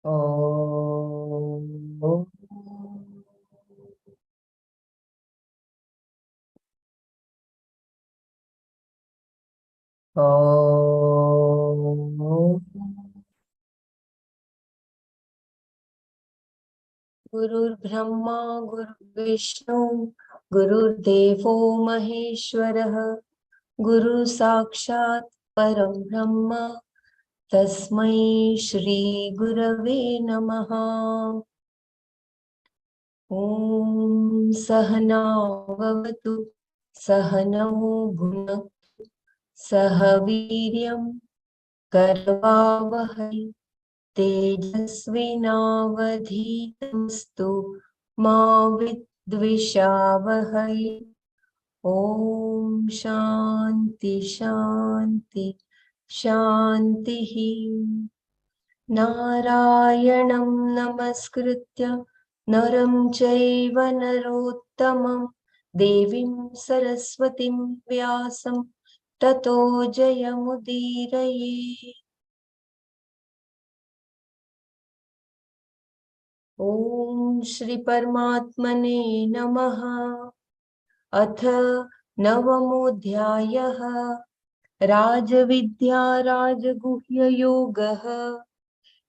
ॐ गुरुर्ब्रह्मा गुरुर्विष्णु गुरुर्देवो महेश्वरः गुरु साक्षात् परं ब्रह्म तस्मै श्री गुरवे नमः। ॐ सहना भवतु सहनौ भुनक्तु सह वीर्यं करवावहै तेजस्विनावधीतमस्तु मा विद्विषावहै। ॐ शान्ति शान्ति शान्तिः। नारायणं नमस्कृत्य नरं चैव नरोत्तमं देवीं सरस्वतीं व्यासं ततो जयमुदीरये। ॐ श्री परमात्मने नमः। अथ नवमोऽध्यायः राजविद्या राजगुह्ययोगः।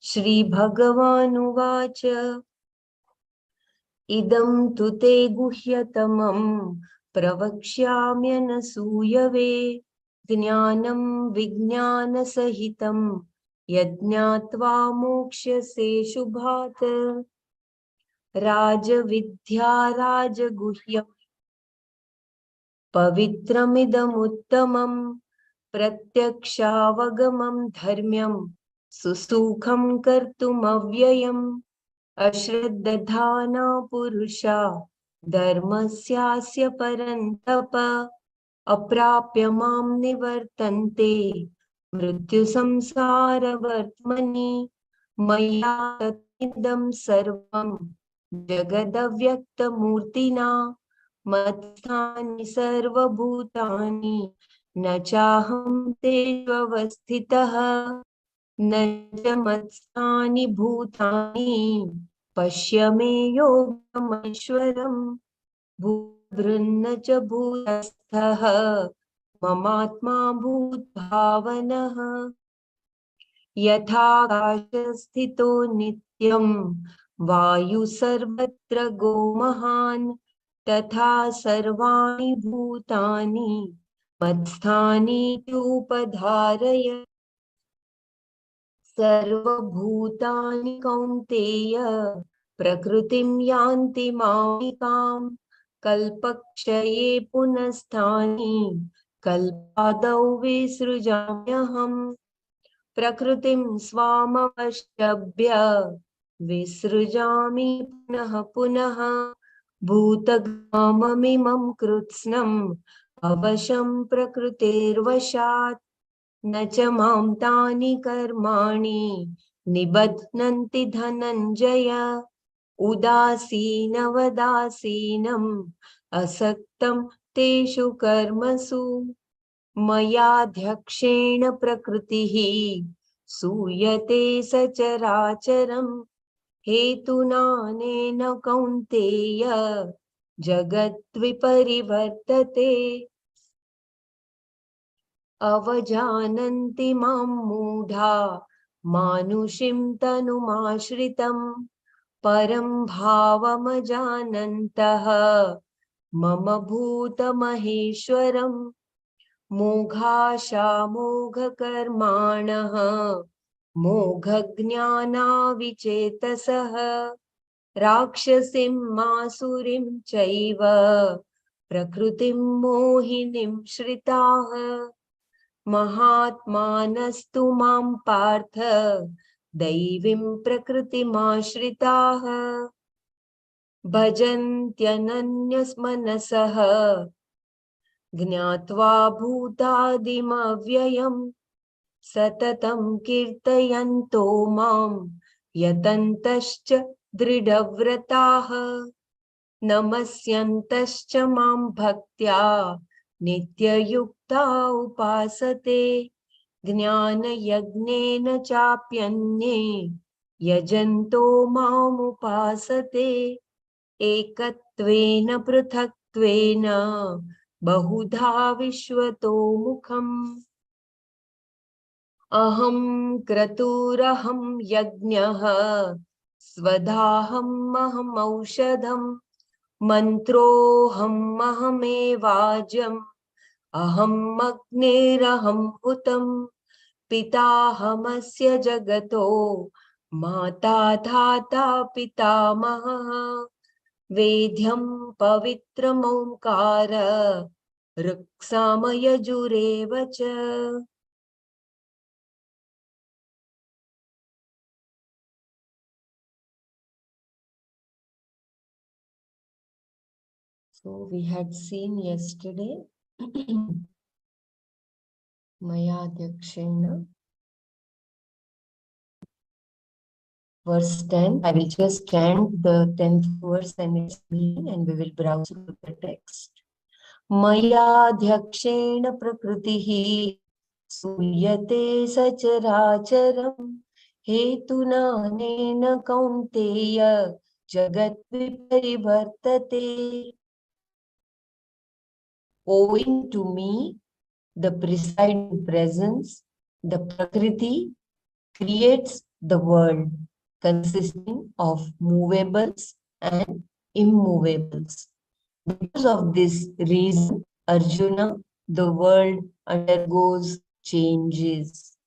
श्रीभगवानुवाच इदं तु ते गुह्यतमं प्रवक्ष्याम्यनसूयवे ज्ञानं विज्ञानसहितं यज्ञात्वा मोक्ष्यसे शुभात्। राजविद्या राजगुह्यं पवित्रमिदमुत्तमं प्रत्यक्षावगमं धर्म्यं सुसूखं कर्तुमव्ययम्। अश्रद्धधाना पुरुषा धर्मस्यास्य परन्तप अप्राप्य मां निवर्तन्ते मृत्युसंसारवर्त्मनि। मया तत्इदं सर्वं जगदव्यक्तमूर्तिना मत्स्थानि सर्वभूतानि न चाहं तेष्वस्थितः न च मत्स्थानि भूतानि पश्य मे योगमैश्वरम्। भूभृन्न च भूतस्थः ममात्मा भूतभावनः। यथाकाशस्थितो नित्यं वायु सर्वत्र गोमहान् तथा सर्वाणि भूतानि मत्स्थानि उपधारय। सर्वभूतानि कौन्तेय प्रकृतिं यान्ति मामिकाम् कल्पक्षये पुनस्तानि कल्पादौ विसृजाम्यहम्। प्रकृतिं स्वामवष्टभ्य विसृजामि पुनः पुनः भूतग्राममिमं कृत्स्नम् अवशं प्रकृतेर्वशात्। न च मां तानि कर्माणि निबध्नन्ति धनञ्जय। उदासीनवदासीनम् असक्तं तेषु कर्मसु मयाध्यक्षेण प्रकृतिः सूयते सचराचरम्। हेतुनानेन कौन्तेय जगद्विपरिवर्तते। अवजानन्ति मां मूढा मानुषीं तनुमाश्रितं परं भावमजानन्तः मम भूतमहेश्वरम्। मोघाशामोघकर्माणः मोघज्ञानाविचेतसः राक्षसीं मासुरीं चैव प्रकृतिं मोहिनीं श्रिताः। महात्मानस्तु मां पार्थ दैवीं प्रकृतिमाश्रिताः भजन्त्यनन्यमनसः ज्ञात्वा भूतादिमव्ययम् सततं कीर्तयन्तो मां यतन्तश्च दृढव्रताः नमस्यन्तश्च मां भक्त्या नित्ययुक्ता उपासते। ज्ञानयज्ञेन चाप्यन्ये यजन्तो मामुपासते एकत्वेन पृथक्त्वेन बहुधा विश्वतो मुखम् अहं क्रतुरहं यज्ञः स्वधाहम् अहमौषधम् मन्त्रोऽहमहमेवाजम् अहम् अग्निरहं हुतम् पिताहमस्य जगतो माता धाता पितामहः वेद्यं पवित्रमोङ्कार ऋक्सामयजुरेव च. So we had seen yesterday Maya Dyakshena verse 10. I will just chant the 10th verse and its meaning, and we will browse through the text. Maya Dyakshena Prakritihi Suyate Sacharacharam Hetuna Nena Kaunteya Jagat Viparivartate. Owing to me, the presiding presence, the Prakriti creates the world consisting of movables and immovables. Because of this reason, Arjuna, the world undergoes changes.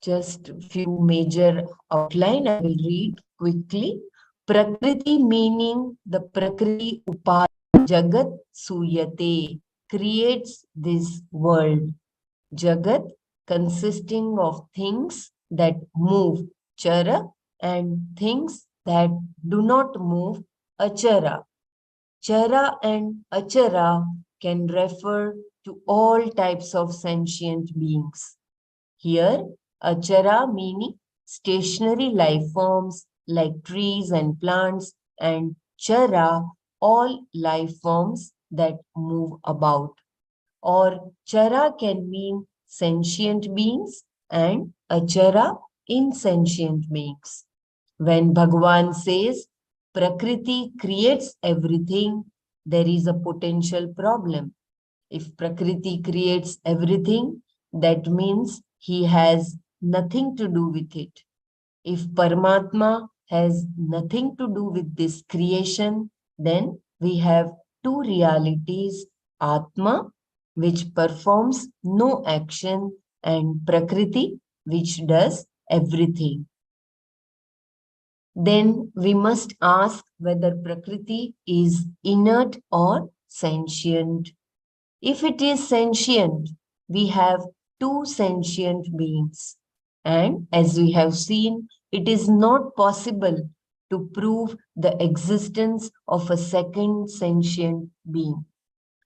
Just a few major outline I will read quickly. Prakriti meaning the Prakriti Upada Jagat Suyate creates this world. Jagat consisting of things that move, chara, and things that do not move, achara. Chara and achara can refer to all types of sentient beings. Here, achara meaning stationary life forms like trees and plants, and chara, all life forms that move about. Or chara can mean sentient beings and achara insentient beings. When Bhagavan says Prakriti creates everything, there is a potential problem. If Prakriti creates everything, that means he has nothing to do with it. If Paramatma has nothing to do with this creation, then we have two realities, Atma, which performs no action, and Prakriti, which does everything. Then we must ask whether Prakriti is inert or sentient. If it is sentient, we have two sentient beings. And as we have seen, it is not possible to prove the existence of a second sentient being.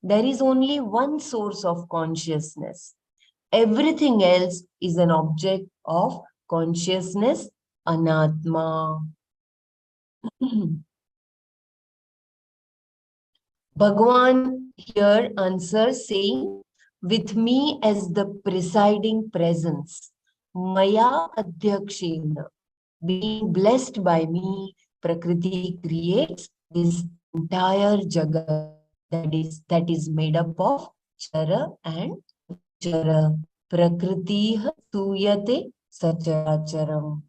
There is only one source of consciousness. Everything else is an object of consciousness, anatma. Bhagavan here answers saying, with me as the presiding presence, Maya Adhyakshena, being blessed by me, Prakriti creates this entire Jagat that is made up of Chara and Chara. Prakriti Suyate Sacharacharam.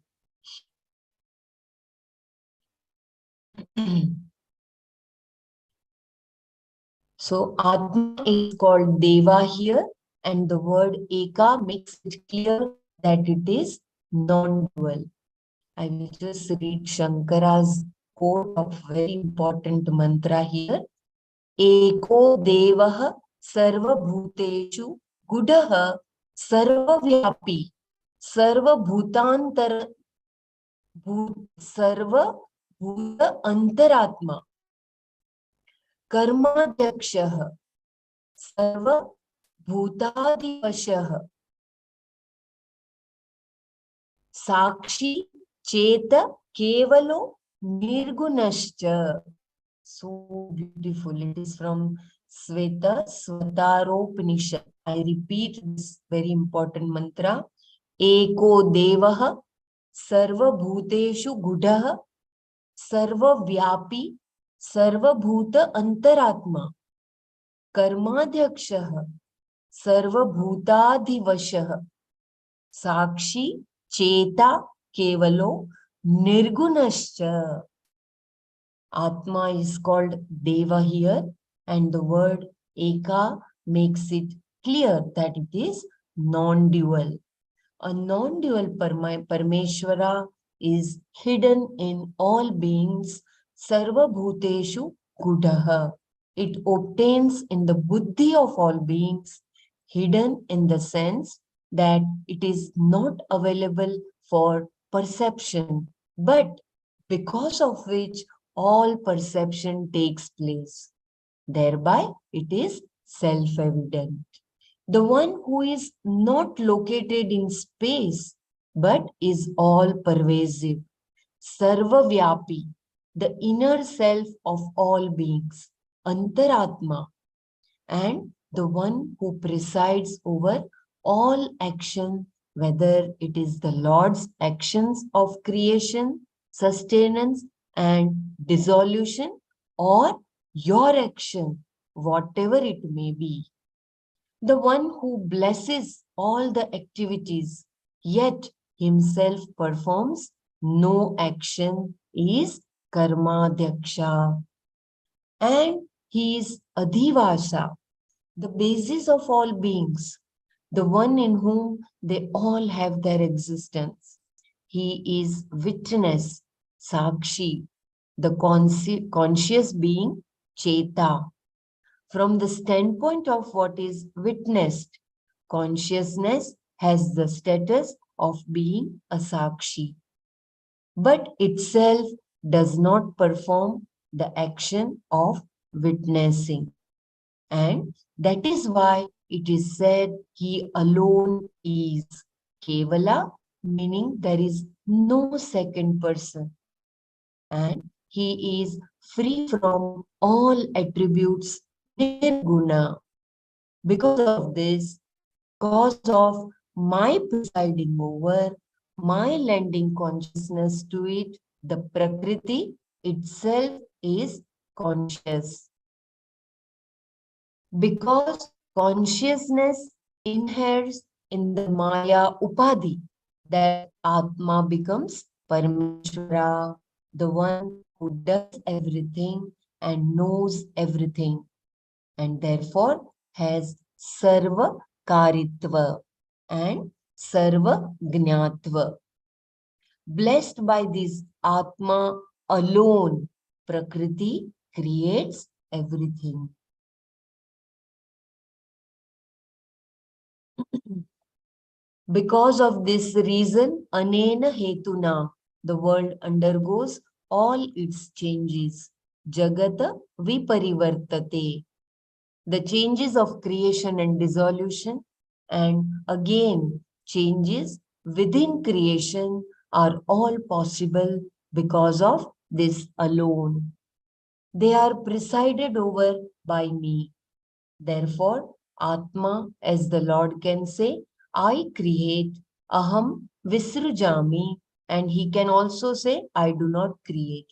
So Atma is called Deva here, and the word Eka makes it clear that it is non-dual. I will just read Shankara's quote of very important mantra here. Eko Devaha Sarva Bhuteshu Gudaha Sarva Vyapi Sarva Bhutantar Sarva Bhuta Antaratma Karmadyakshaha सर्व भूतादिवशः साक्षी चेत केवलो निर्गुणश्च. So beautiful. It is from Sveta Svataropnishat. I repeat this very important mantra. एको देवः सर्वभूतेषु गुडः सर्वव्यापी सर्वभूत अंतरात्मा कर्माध्यक्षः सर्वभूताधिवशः साक्षी चेता केवलो निर्गुणश्च. Atma is called Deva here, and the word Eka makes it clear that it is non-dual. A non-dual Parmeshwara is hidden in all beings, Sarva Bhuteshu Gudaha. It obtains in the buddhi of all beings, hidden in the sense that it is not available for perception, but because of which all perception takes place. Thereby, it is self-evident. The one who is not located in space, but is all-pervasive, Sarvavyapi, the inner self of all beings, Antaratma, and the one who presides over all action, whether it is the Lord's actions of creation, sustenance, and dissolution, or your action, whatever it may be. The one who blesses all the activities, yet himself performs no action, is Karmadyaksha. And he is Adhivasa, the basis of all beings, the one in whom they all have their existence. He is witness, Sakshi, the conscious being, Cheta. From the standpoint of what is witnessed, consciousness has the status of being a Sakshi, but itself does not perform the action of witnessing. And that is why it is said he alone is Kevala, meaning there is no second person. And he is free from all attributes nirguna. Because of this, because of my presiding over, my lending consciousness to it, the Prakriti itself is conscious. Because consciousness inheres in the Maya Upadhi, that Atma becomes Parameshwara, the one who does everything and knows everything, and therefore has Sarva Karitva and Sarva Gnatva. Blessed by this Atma alone, Prakriti creates everything. Because of this reason, Anena Hetuna, the world undergoes all its changes. Jagata Viparivartate, the changes of creation and dissolution, and again changes within creation are all possible because of this alone. They are presided over by me. Therefore, Atma, as the Lord can say, I create, aham visrujami, and he can also say, I do not create.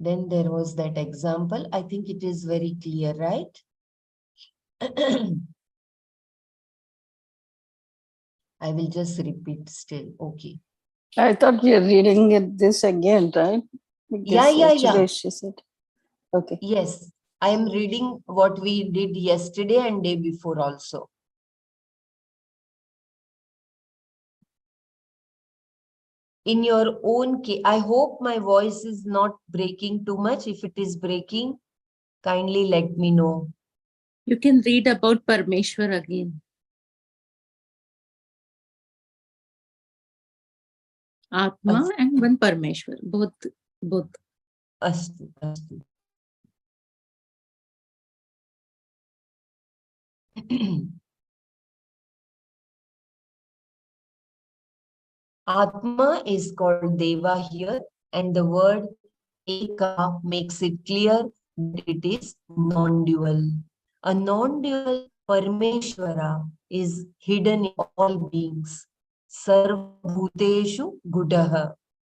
Then there was that example. I think it is very clear, right? I will just repeat still. Okay. I thought you're reading this again, right? Because Yeah. she said. Okay. Yes, I am reading what we did yesterday and day before also. In your own case, I hope my voice is not breaking too much. If it is breaking, kindly let me know. You can read about Parmeshwar again. Atma and one Parmeshwar, both. Astu, astu. Atma is called Deva here, and the word Eka makes it clear that it is non-dual. A non-dual Parmeshwara is hidden in all beings. Sarva bhuteshu gudaha.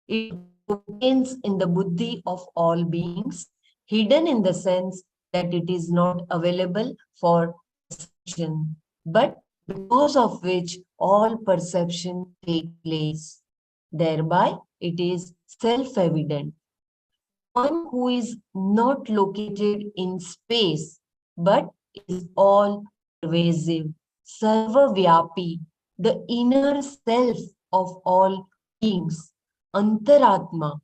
It contains in the buddhi of all beings, hidden in the sense that it is not available for perception, but because of which all perception take place. Thereby, it is self-evident. The one who is not located in space, but is all pervasive, sarva-vyapi, the inner self of all beings, antaratma,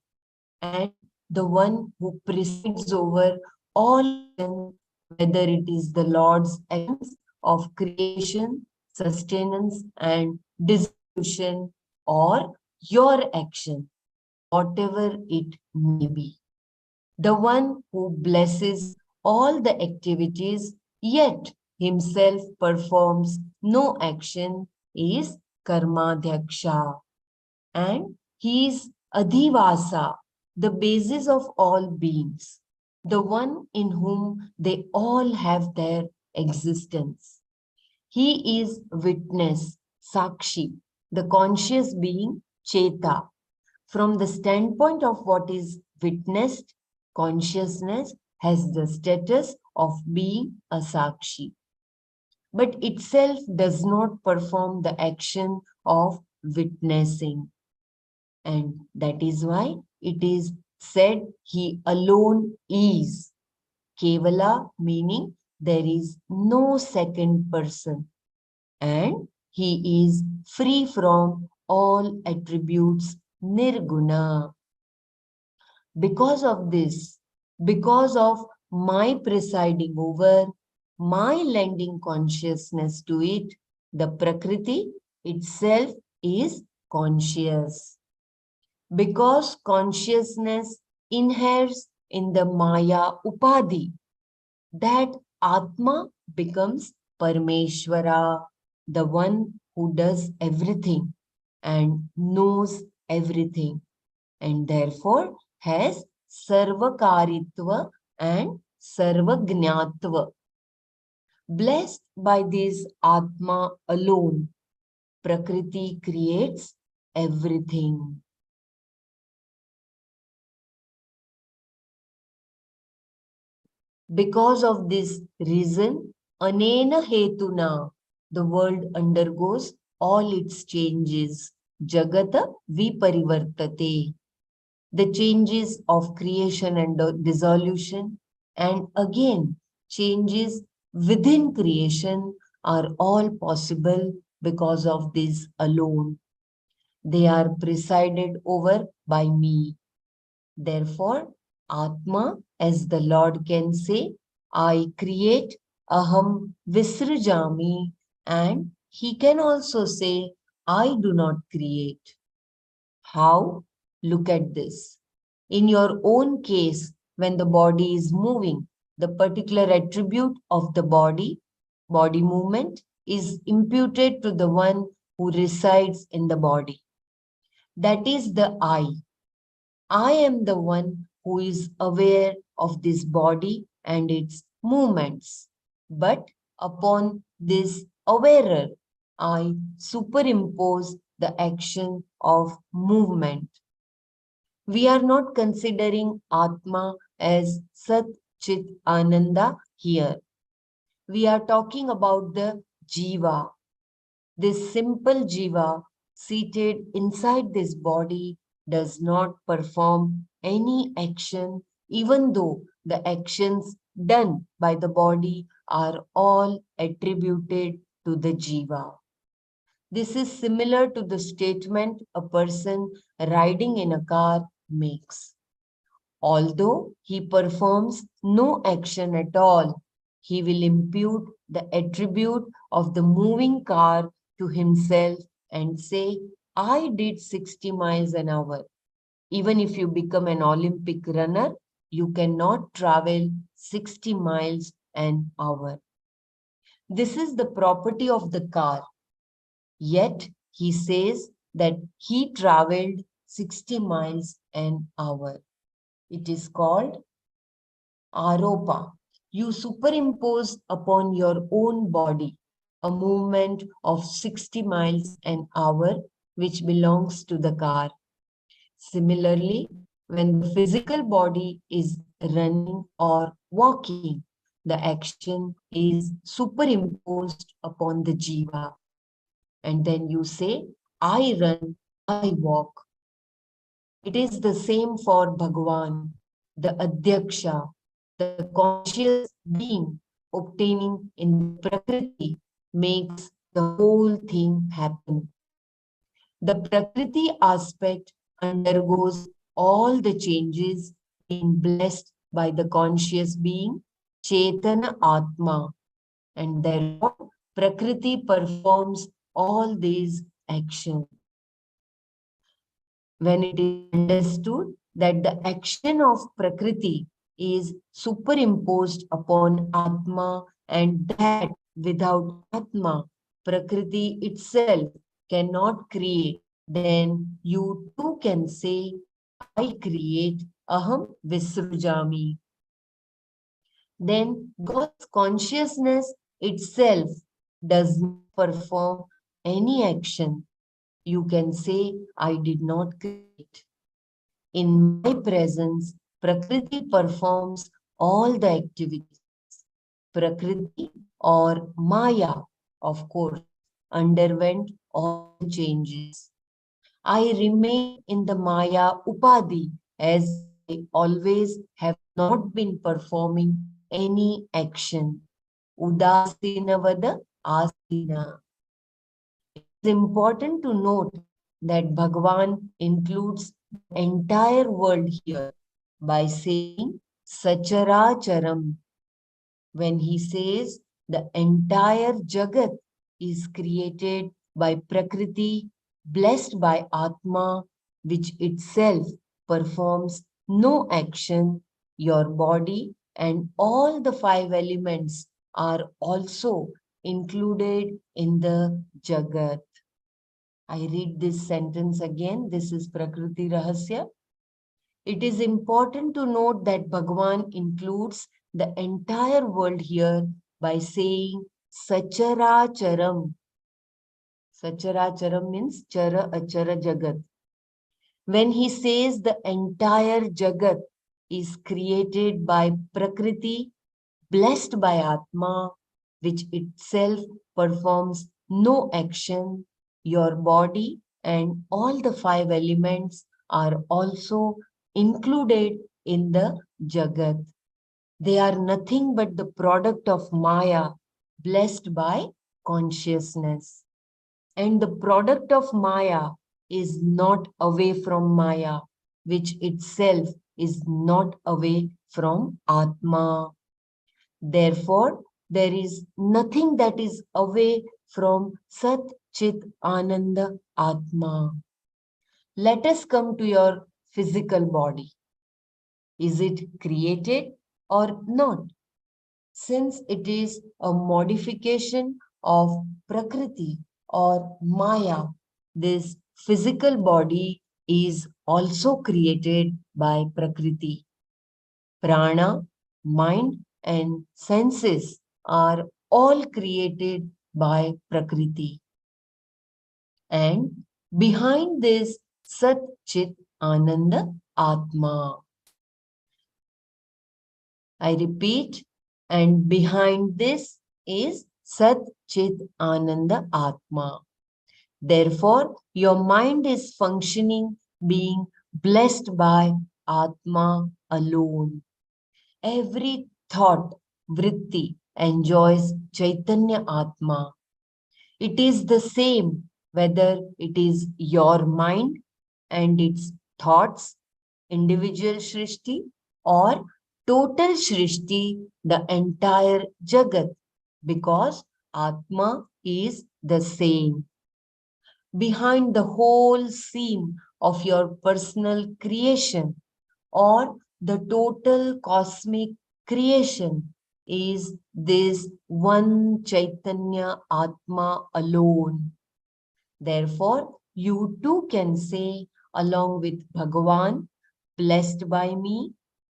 and the one who presides over all actions, whether it is the Lord's actions of creation, sustenance, and dissolution, or your action, whatever it may be. The one who blesses all the activities, yet himself performs no action, is Karmadhyaksha. And he is Adhivasa, the basis of all beings, the one in whom they all have their existence. He is witness, Sakshi, the conscious being, Cheta. From the standpoint of what is witnessed, consciousness has the status of being a Sakshi, but itself does not perform the action of witnessing. And that is why it is said he alone is. Kevala meaning there is no second person, and he is free from all attributes, nirguna. Because of this, because of my presiding over, my lending consciousness to it, the Prakriti itself is conscious. Because consciousness inheres in the Maya Upadhi, that Atma becomes Parmeshwara, the one who does everything and knows everything, and therefore has Sarvakaritva and Sarvagnatva. Blessed by this Atma alone, Prakriti creates everything. Because of this reason, anena hetuna, the world undergoes all its changes. Jagata viparivartate, the changes of creation and dissolution, and again changes within creation are all possible because of this alone. They are presided over by me. Therefore, Atma, as the Lord can say, I create, aham visrujami, and he can also say, I do not create. How? Look at this. In your own case, when the body is moving, the particular attribute of the body movement, is imputed to the one who resides in the body. That is the I. I am the one who is aware of this body and its movements. But upon this awarer, I superimpose the action of movement. We are not considering Atma as Sat Chit Ananda here. We are talking about the Jiva. This simple Jiva seated inside this body does not perform any action, even though the actions done by the body are all attributed to the Jiva. This is similar to the statement a person riding in a car makes. Although he performs no action at all, he will impute the attribute of the moving car to himself and say, I did 60 miles an hour. Even if you become an Olympic runner, you cannot travel 60 miles an hour. This is the property of the car. Yet he says that he traveled 60 miles an hour. It is called aropa. You superimpose upon your own body a movement of 60 miles an hour, which belongs to the car. Similarly, when the physical body is running or walking, the action is superimposed upon the jiva. And then you say, I run, I walk. It is the same for Bhagavan, the Adhyaksha, the conscious being obtaining in the Prakriti makes the whole thing happen. The Prakriti aspect undergoes all the changes being blessed by the conscious being, Chetana Atma, and therefore Prakriti performs all these actions. When it is understood that the action of Prakriti is superimposed upon Atma and that without Atma, Prakriti itself cannot create, then you too can say, I create, Aham Visrujami. Then God's consciousness itself does not perform any action. You can say, I did not create. In my presence, Prakriti performs all the activities. Prakriti or Maya, of course, underwent all the changes. I remain in the Maya Upadhi as I always have not been performing any action. Udasinavada asina. It is important to note that Bhagavan includes the entire world here by saying Sacharacharam. When he says the entire Jagat is created by Prakriti, blessed by Atma, which itself performs no action, your body and all the five elements are also included in the Jagat. I read this sentence again. This is Prakriti Rahasya. It is important to note that Bhagavan includes the entire world here by saying Sacharacharam. Sacharacharam means Chara Achara Jagat. When he says the entire Jagat is created by Prakriti, blessed by Atma, which itself performs no action, your body and all the five elements are also included in the Jagat. They are nothing but the product of Maya, blessed by consciousness. And the product of Maya is not away from Maya, which itself is not away from Atma. Therefore, there is nothing that is away from Sat Chit Ananda Atma. Let us come to your physical body. Is it created or not? Since it is a modification of Prakriti or Maya, this physical body is also created by Prakriti. Prana, mind and senses are all created by Prakriti. And behind this Sat Chit Ananda Atma. I repeat, and behind this is Sat Chit Ananda Atma. Therefore, your mind is functioning, being blessed by Atma alone. Every thought, vritti, enjoys Chaitanya Atma. It is the same whether it is your mind and its thoughts, individual Shrishti, or total Shrishti, the entire Jagat, because Atma is the same. Behind the whole scene of your personal creation or the total cosmic creation is this one Chaitanya Atma alone. Therefore, you too can say along with Bhagavan, blessed by me,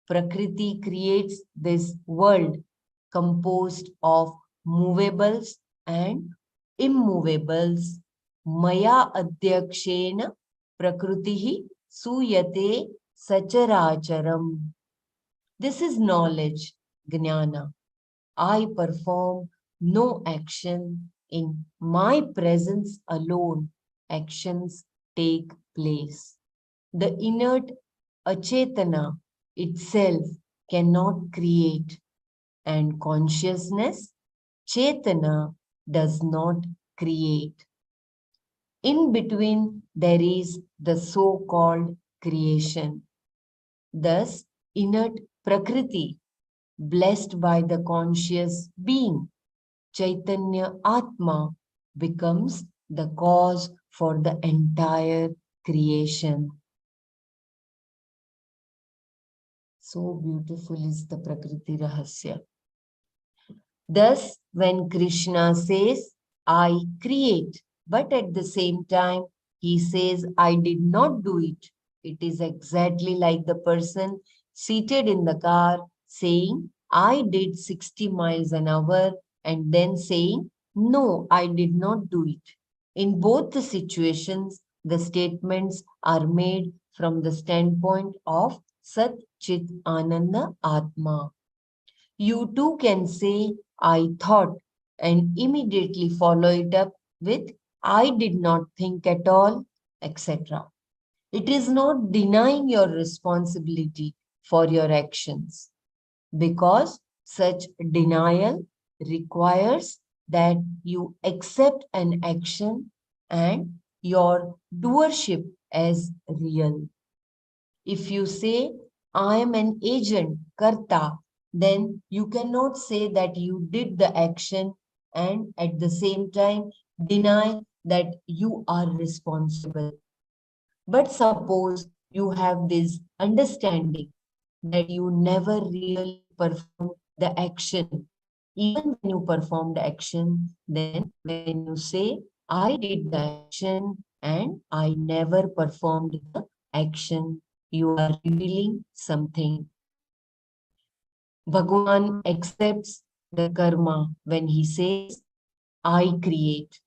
Prakriti creates this world composed of movables and immovables. Maya adhyakshena prakritihi suyate sacharacharam. This is knowledge, jnana. I perform no action. In my presence alone, actions take place. The inert achetana itself cannot create, and consciousness, chetana, does not create. In between, there is the so-called creation. Thus, inert prakriti, blessed by the conscious being, Chaitanya Atma, becomes the cause for the entire creation. So beautiful is the Prakriti Rahasya. Thus, when Krishna says, I create, but at the same time, he says, I did not do it. It is exactly like the person seated in the car saying, I did 60 miles an hour, and then saying, no, I did not do it. In both the situations, the statements are made from the standpoint of Sat Chit Ananda Atma. You too can say, I thought, and immediately follow it up with, I did not think at all, etc. It is not denying your responsibility for your actions, because such denial requires that you accept an action and your doership as real. If you say, I am an agent, karta, then you cannot say that you did the action and at the same time deny that you are responsible. But suppose you have this understanding that you never really performed the action. Even when you perform the action, then when you say, I did the action and I never performed the action, you are revealing something. Bhagwan accepts the karma when he says, I create.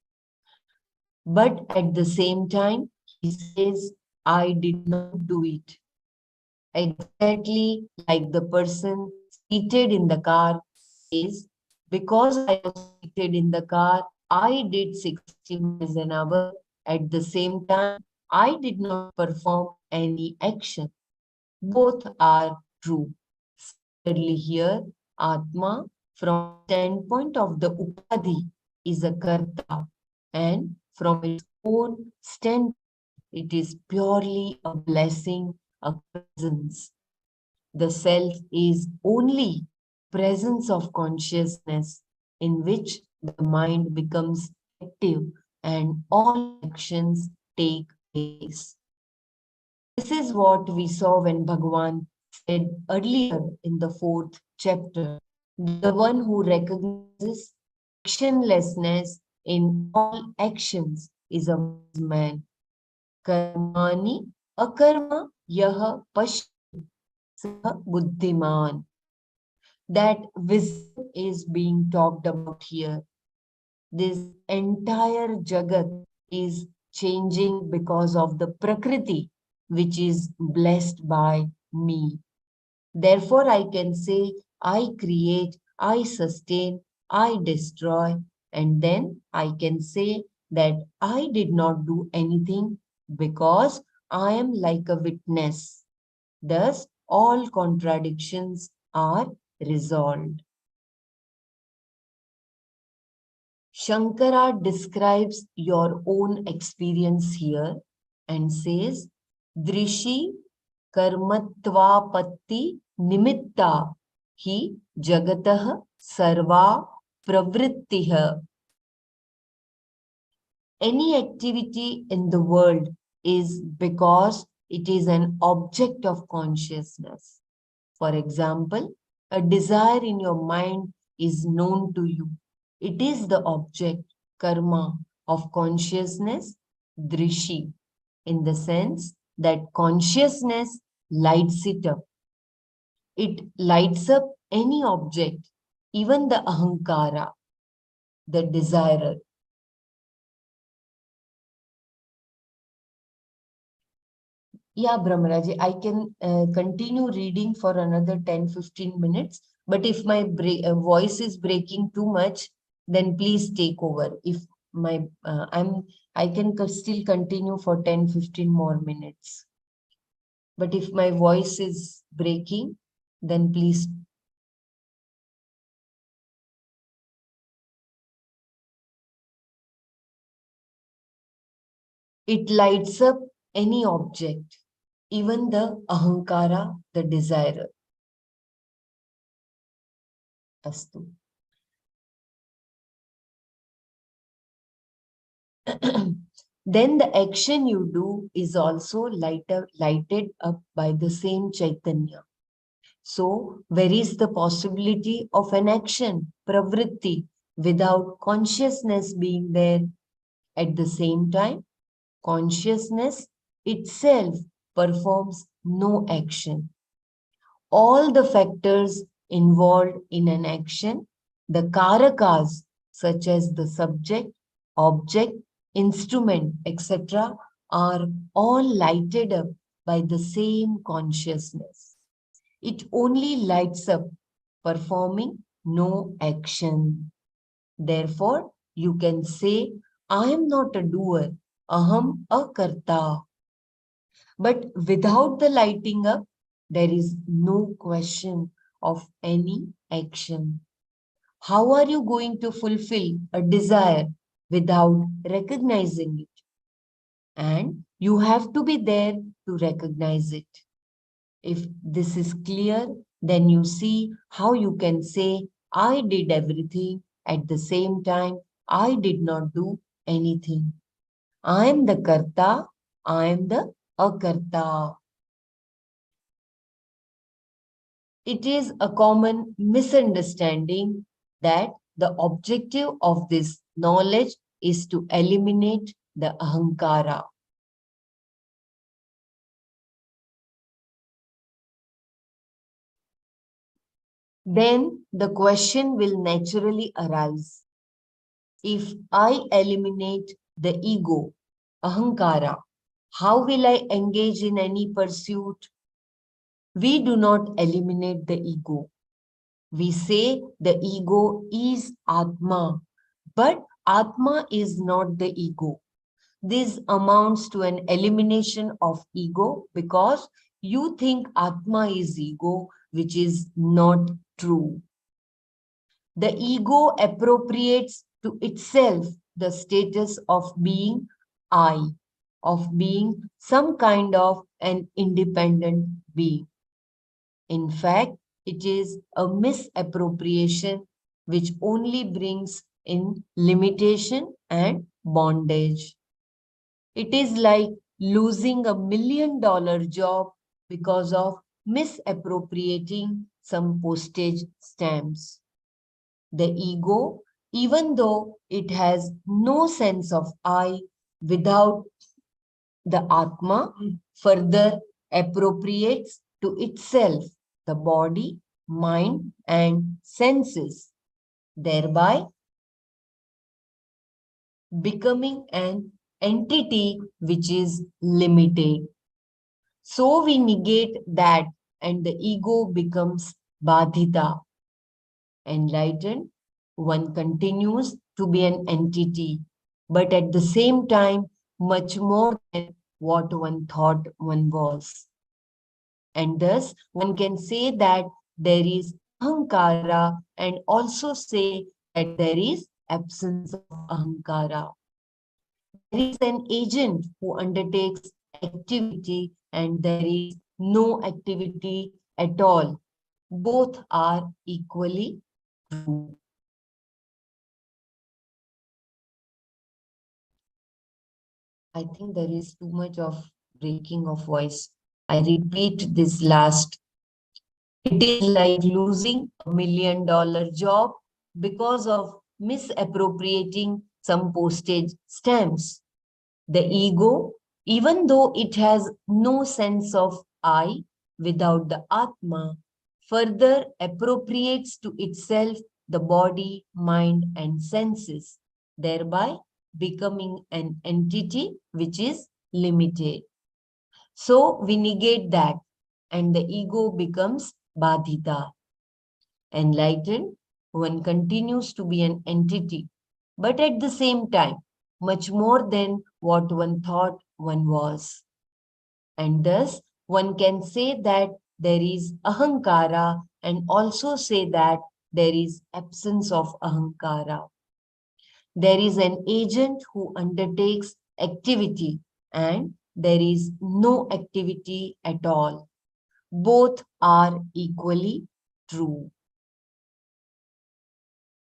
But at the same time, he says, I did not do it. Exactly like the person seated in the car says, because I was seated in the car, I did 60 miles an hour. At the same time, I did not perform any action. Both are true. Similarly here, Atma, from the standpoint of the Upadhi, is a karta, and from its own standpoint, it is purely a blessing, a presence. The self is only presence of consciousness in which the mind becomes active and all actions take place. This is what we saw when Bhagavan said earlier in the 4th chapter. The one who recognizes actionlessness in all actions is a wise man. Karmani akarma yaha pashyati saha buddhiman. That wisdom is being talked about here. This entire Jagat is changing because of the Prakriti, which is blessed by me. Therefore, I can say, I create, I sustain, I destroy, and then I can say that I did not do anything because I am like a witness. Thus, all contradictions are resolved. Shankara describes your own experience here and says, Drishi karmatvapatti nimitta hi jagatah sarva pravrittih. Any activity in the world is because it is an object of consciousness. For example, a desire in your mind is known to you. It is the object, karma, of consciousness, drishi, in the sense that consciousness lights it up. It lights up any object even the ahankara, the desirer. Yeah, Brahmaraji, I can continue reading for another 10-15 minutes. But if my voice is breaking too much, then please take over. If my I can still continue for 10-15 more minutes. But if my voice is breaking, then please. It lights up any object, even the ahankara, the desirer. Astu. Then the action you do is also lighted up by the same Chaitanya. So, where is the possibility of an action, pravritti, without consciousness being there? At the same time, consciousness itself performs no action. All the factors involved in an action, the karakas such as the subject, object, instrument, etc., are all lighted up by the same consciousness. It only lights up, performing no action. Therefore, you can say, I am not a doer, aham akarta. But without the lighting up, there is no question of any action. How are you going to fulfill a desire without recognizing it? And you have to be there to recognize it. If this is clear, then you see how you can say, I did everything at the same time, I did not do anything. I am the karta, I am the akarta. It is a common misunderstanding that the objective of this knowledge is to eliminate the ahankara. Then the question will naturally arise. If I eliminate the ego, ahankara, how will I engage in any pursuit? We do not eliminate the ego. We say the ego is Atma, but Atma is not the ego. This amounts to an elimination of ego because you think Atma is ego, which is not true. The ego appropriates to itself the status of being I, of being some kind of an independent being. In fact, it is a misappropriation which only brings in limitation and bondage. It is like losing $1 million job because of misappropriating some postage stamps. The ego, even though it has no sense of I, without the Atma, further appropriates to itself the body, mind, and senses, thereby becoming an entity which is limited. So we negate that and the ego becomes badhita. Enlightened, one continues to be an entity, but at the same time, much more than what one thought one was. And thus, one can say that there is ahankara and also say that there is absence of ahankara. There is an agent who undertakes activity and there is no activity at all. Both are equally true. I think there is too much of breaking of voice. I repeat this last. It is like losing $1 million job because of misappropriating some postage stamps. The ego, even though it has no sense of I without the Atma, further appropriates to itself the body, mind, and senses, thereby becoming an entity which is limited. So we negate that, and the ego becomes badhita. Enlightened, one continues to be an entity, but at the same time, much more than what one thought one was. And thus, one can say that there is ahankara and also say that there is absence of ahankara. There is an agent who undertakes activity and there is no activity at all. Both are equally true.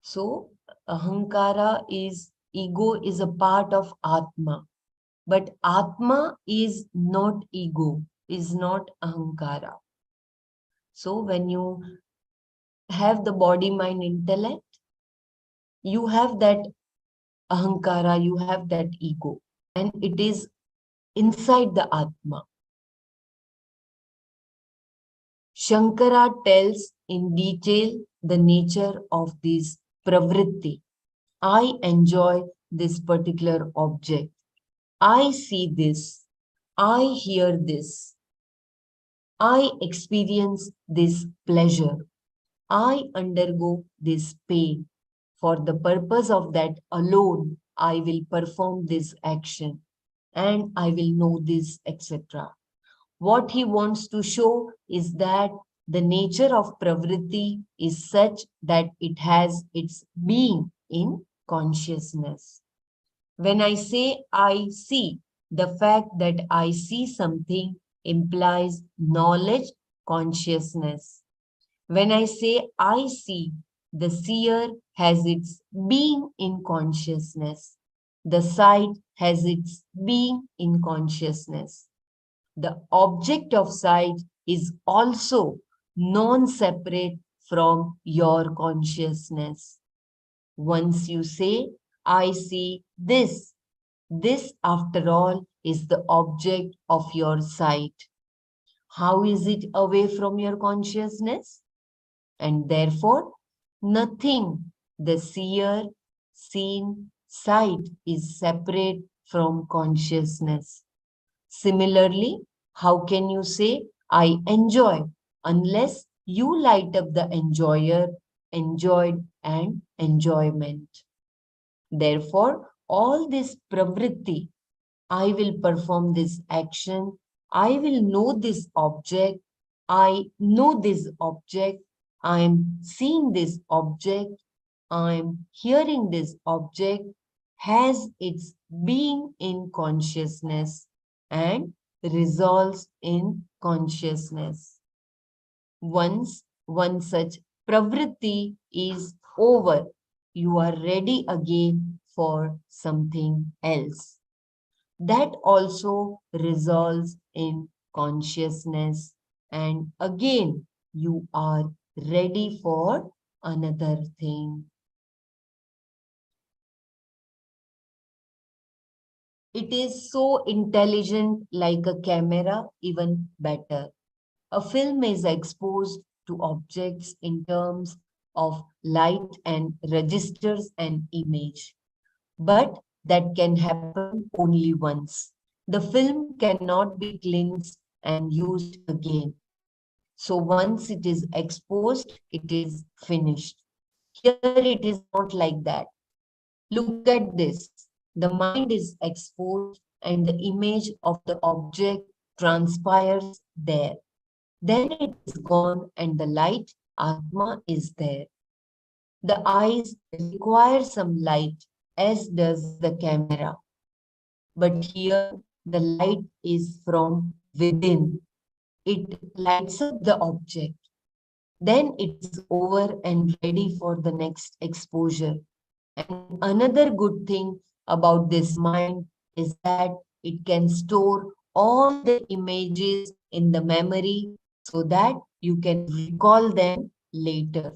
So, ahankara is, ego is a part of Atma. But Atma is not ego, is not ahankara. So when you have the body, mind, intellect, you have that ahankara, you have that ego, and it is inside the Atma. Shankara tells in detail the nature of this pravritti. I enjoy this particular object. I see this. I hear this. I experience this pleasure. I undergo this pain. For the purpose of that alone, I will perform this action and I will know this, etc. What he wants to show is that the nature of pravritti is such that it has its being in consciousness. When I say I see, the fact that I see something implies knowledge, consciousness. When I say I see, the seer has its being in consciousness. The sight has its being in consciousness. The object of sight is also non-separate from your consciousness. Once you say, I see this, this after all is the object of your sight. How is it away from your consciousness? And therefore, nothing, the seer, seen, sight is separate from consciousness. Similarly, how can you say, I enjoy, unless you light up the enjoyer, enjoyed, and enjoyment? Therefore, all this pravritti, I will perform this action, I will know this object, I know this object, I am seeing this object, I am hearing this object, has its being in consciousness and resolves in consciousness. Once one such pravritti is over, you are ready again for something else. That also resolves in consciousness, and again you are ready for another thing. It is so intelligent, like a camera, even better. A film is exposed to objects in terms of light and registers an image. But that can happen only once. The film cannot be cleansed and used again. So once it is exposed, it is finished. Here it is not like that. Look at this. The mind is exposed and the image of the object transpires there. Then it is gone and the light, Atma, is there. The eyes require some light, as does the camera. But here the light is from within. It lights up the object. Then it is over and ready for the next exposure. And another good thing about this mind is that it can store all the images in the memory so that you can recall them later.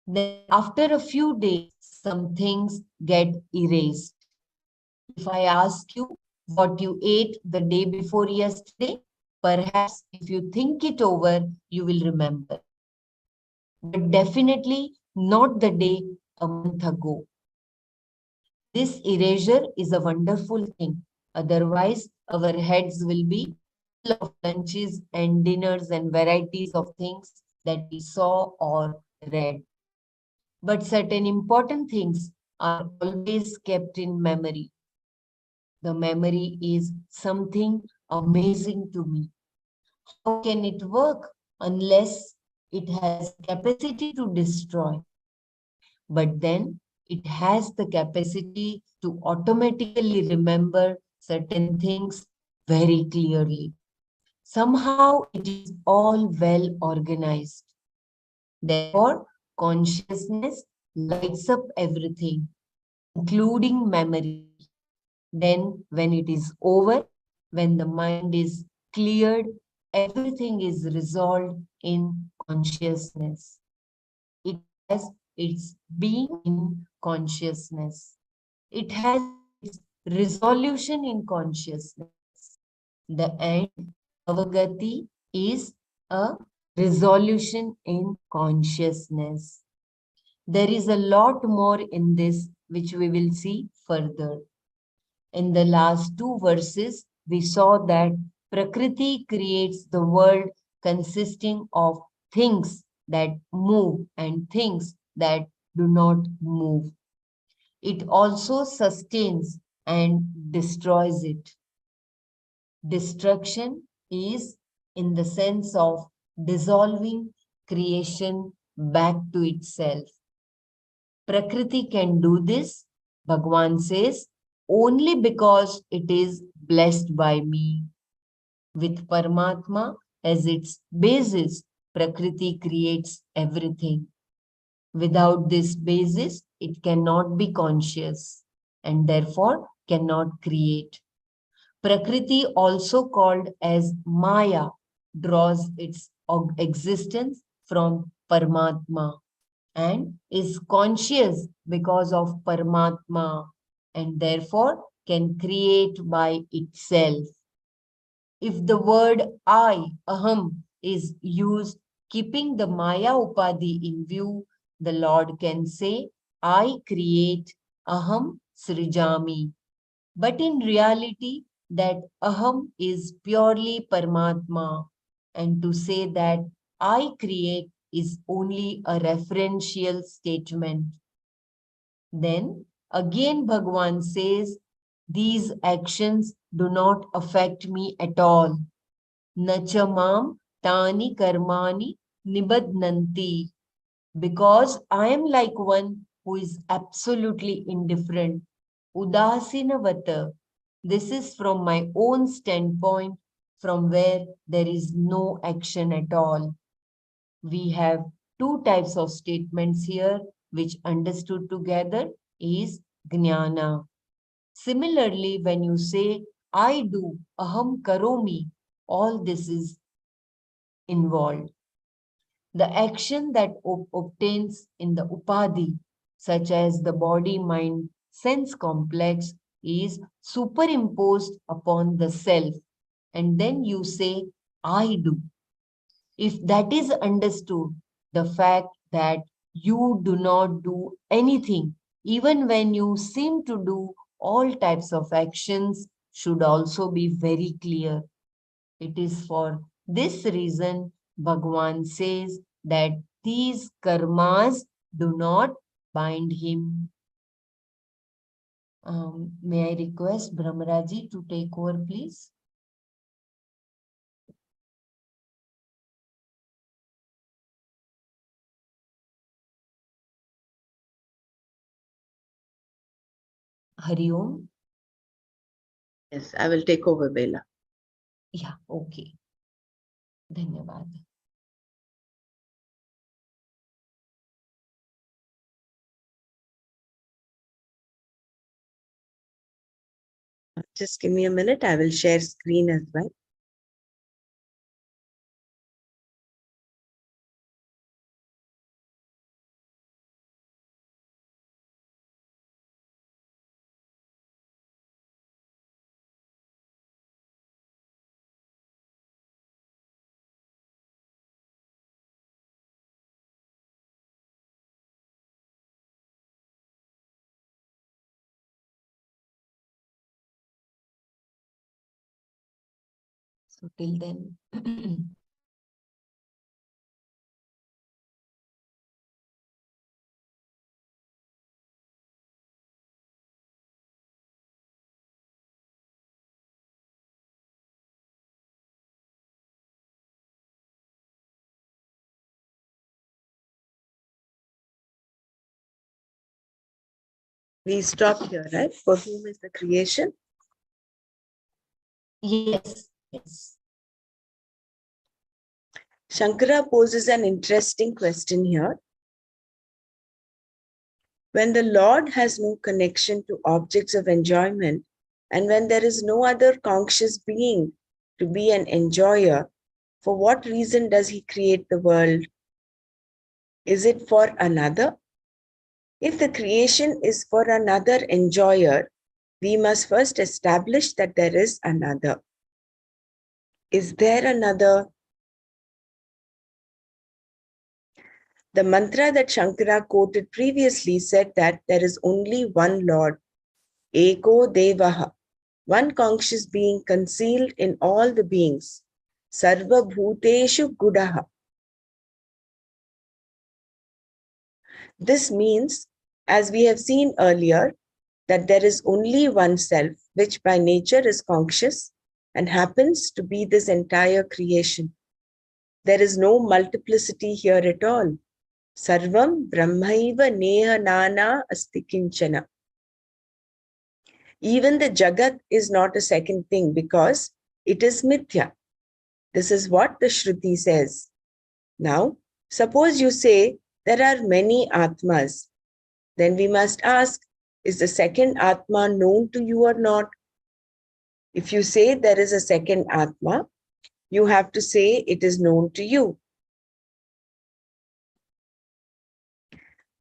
Then after a few days, some things get erased. If I ask you what you ate the day before yesterday, perhaps if you think it over, you will remember. But definitely not the day a month ago. This erasure is a wonderful thing. Otherwise, our heads will be full of lunches and dinners and varieties of things that we saw or read. But certain important things are always kept in memory. The memory is something amazing to me. How can it work unless it has capacity to destroy? But then it has the capacity to automatically remember certain things very clearly. Somehow it is all well organized. Therefore, consciousness lights up everything, including memory. Then, when it is over, when the mind is cleared, everything is resolved in consciousness. It has its being in consciousness. It has its resolution in consciousness. The end, Avagati, is a resolution in consciousness. There is a lot more in this which we will see further. In the last two verses, we saw that Prakriti creates the world consisting of things that move and things that do not move. It also sustains and destroys it. Destruction is in the sense of dissolving creation back to itself. Prakriti can do this, Bhagwan says, only because it is blessed by me. With Paramatma as its basis, Prakriti creates everything. Without this basis, it cannot be conscious and therefore cannot create. Prakriti, also called as Maya, draws its existence from Paramatma and is conscious because of Paramatma and therefore can create by itself. If the word I, aham, is used keeping the Maya Upadhi in view, the Lord can say, I create, aham srijami. But in reality, that aham is purely Paramatma. And to say that I create is only a referential statement. Then again Bhagwan says, these actions do not affect me at all. Nachamam tani karmani nibadnanti. Because I am like one who is absolutely indifferent. Udasinavata. This is from my own standpoint, from where there is no action at all. We have two types of statements here, which understood together is jnana. Similarly, when you say, I do, aham karomi, all this is involved. The action that obtains in the upadhi, such as the body-mind sense complex, is superimposed upon the self. And then you say, I do. If that is understood, the fact that you do not do anything, even when you seem to do all types of actions, should also be very clear. It is for this reason Bhagwan says that these karmas do not bind him. May I request Brahmaraji to take over, please? Hari Om. Yes, I will take over, Bela. Yeah, okay. Dhanyavad. Just give me a minute. I will share screen as well. So till then. We stop here, right? For whom is the creation? Yes, yes. Shankara poses an interesting question here. When the Lord has no connection to objects of enjoyment, and when there is no other conscious being to be an enjoyer, for what reason does he create the world? Is it for another? If the creation is for another enjoyer, we must first establish that there is another. Is there another? The mantra that Shankara quoted previously said that there is only one Lord, Eko Devaha, one conscious being concealed in all the beings, Sarva Bhuteshu Gudaha. This means, as we have seen earlier, that there is only one self, which by nature is conscious and happens to be this entire creation. There is no multiplicity here at all. Sarvam Brahmaiva Neha Nana Asti Kinchana. Even the Jagat is not a second thing because it is Mithya. This is what the Shruti says. Now, suppose you say there are many Atmas. Then we must ask, is the second Atma known to you or not? If you say there is a second Atma, you have to say it is known to you.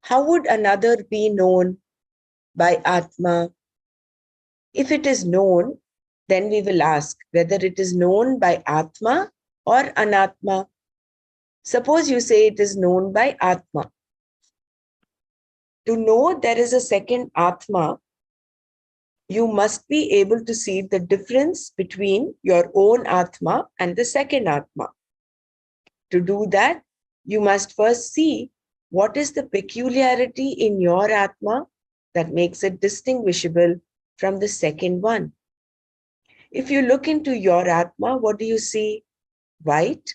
How would another be known by Atma? If it is known, then we will ask whether it is known by Atma or Anatma. Suppose you say it is known by Atma. To know there is a second Atma, you must be able to see the difference between your own Atma and the second Atma. To do that, you must first see what is the peculiarity in your Atma that makes it distinguishable from the second one. If you look into your Atma, what do you see? White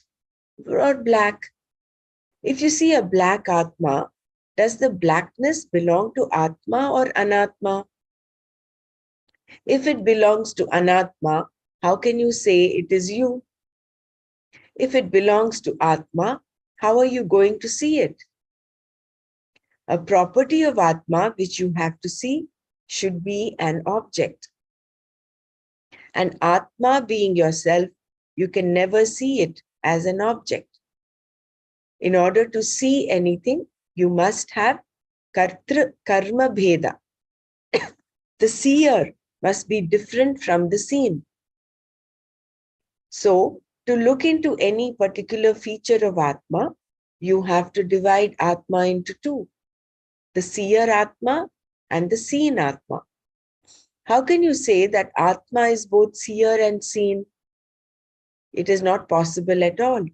or black? If you see a black Atma, does the blackness belong to Atma or Anatma? If it belongs to Anatma, how can you say it is you? If it belongs to Atma, how are you going to see it? A property of Atma which you have to see should be an object. And Atma being yourself, you can never see it as an object. In order to see anything, you must have kartra karma bheda. The seer must be different from the seen. So, to look into any particular feature of Atma, you have to divide Atma into two, the seer Atma and the seen Atma. How can you say that Atma is both seer and seen? It is not possible at all.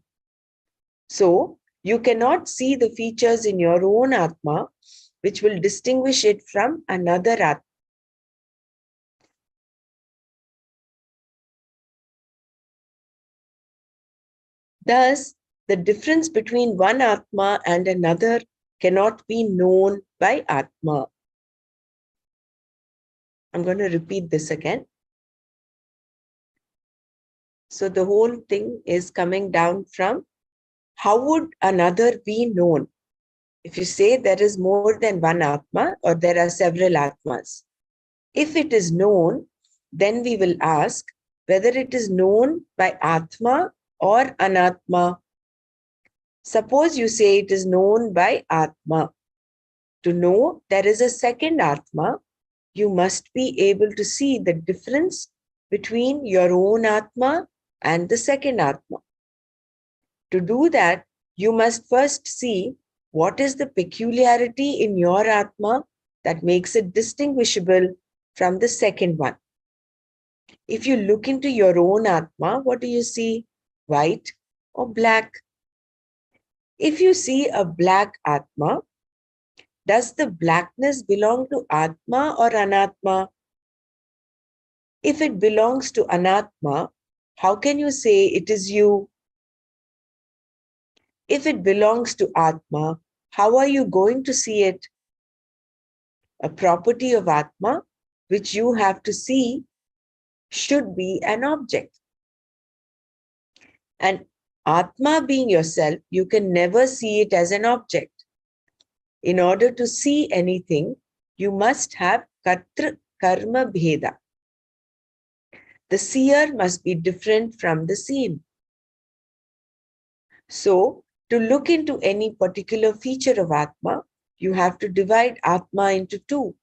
So, you cannot see the features in your own Atma which will distinguish it from another Atma. Thus, the difference between one Atma and another cannot be known by Atma. I'm going to repeat this again. So the whole thing is coming down from how would another be known? If you say there is more than one Atma or there are several Atmas. If it is known, then we will ask whether it is known by Atma or Anatma. Suppose you say it is known by Atma. To know there is a second Atma, you must be able to see the difference between your own Atma and the second Atma. To do that, you must first see what is the peculiarity in your Atma that makes it distinguishable from the second one. If you look into your own Atma, what do you see? White or black? If you see a black Atma, does the blackness belong to Atma or Anatma? If it belongs to Anatma, how can you say it is you? If it belongs to Atma, how are you going to see it? A property of Atma, which you have to see, should be an object. And Atma being yourself, you can never see it as an object. In order to see anything, you must have Kartra Karma Bheda. The seer must be different from the seen. So, to look into any particular feature of Atma, you have to divide Atma into two,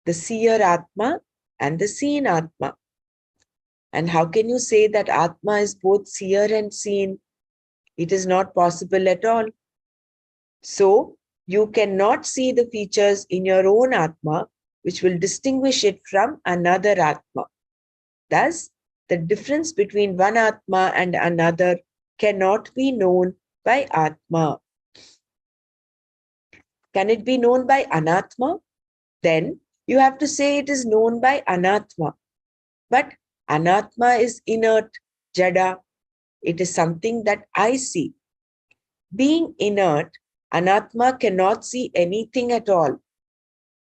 the seer Atma and the seen Atma. And how can you say that Atma is both seer and seen? It is not possible at all. So, you cannot see the features in your own Atma which will distinguish it from another Atma. Thus, the difference between one Atma and another cannot be known by Atma. Can it be known by Anatma? Then you have to say it is known by Anatma. But Anatma is inert, Jada. It is something that I see. Being inert, Anatma cannot see anything at all.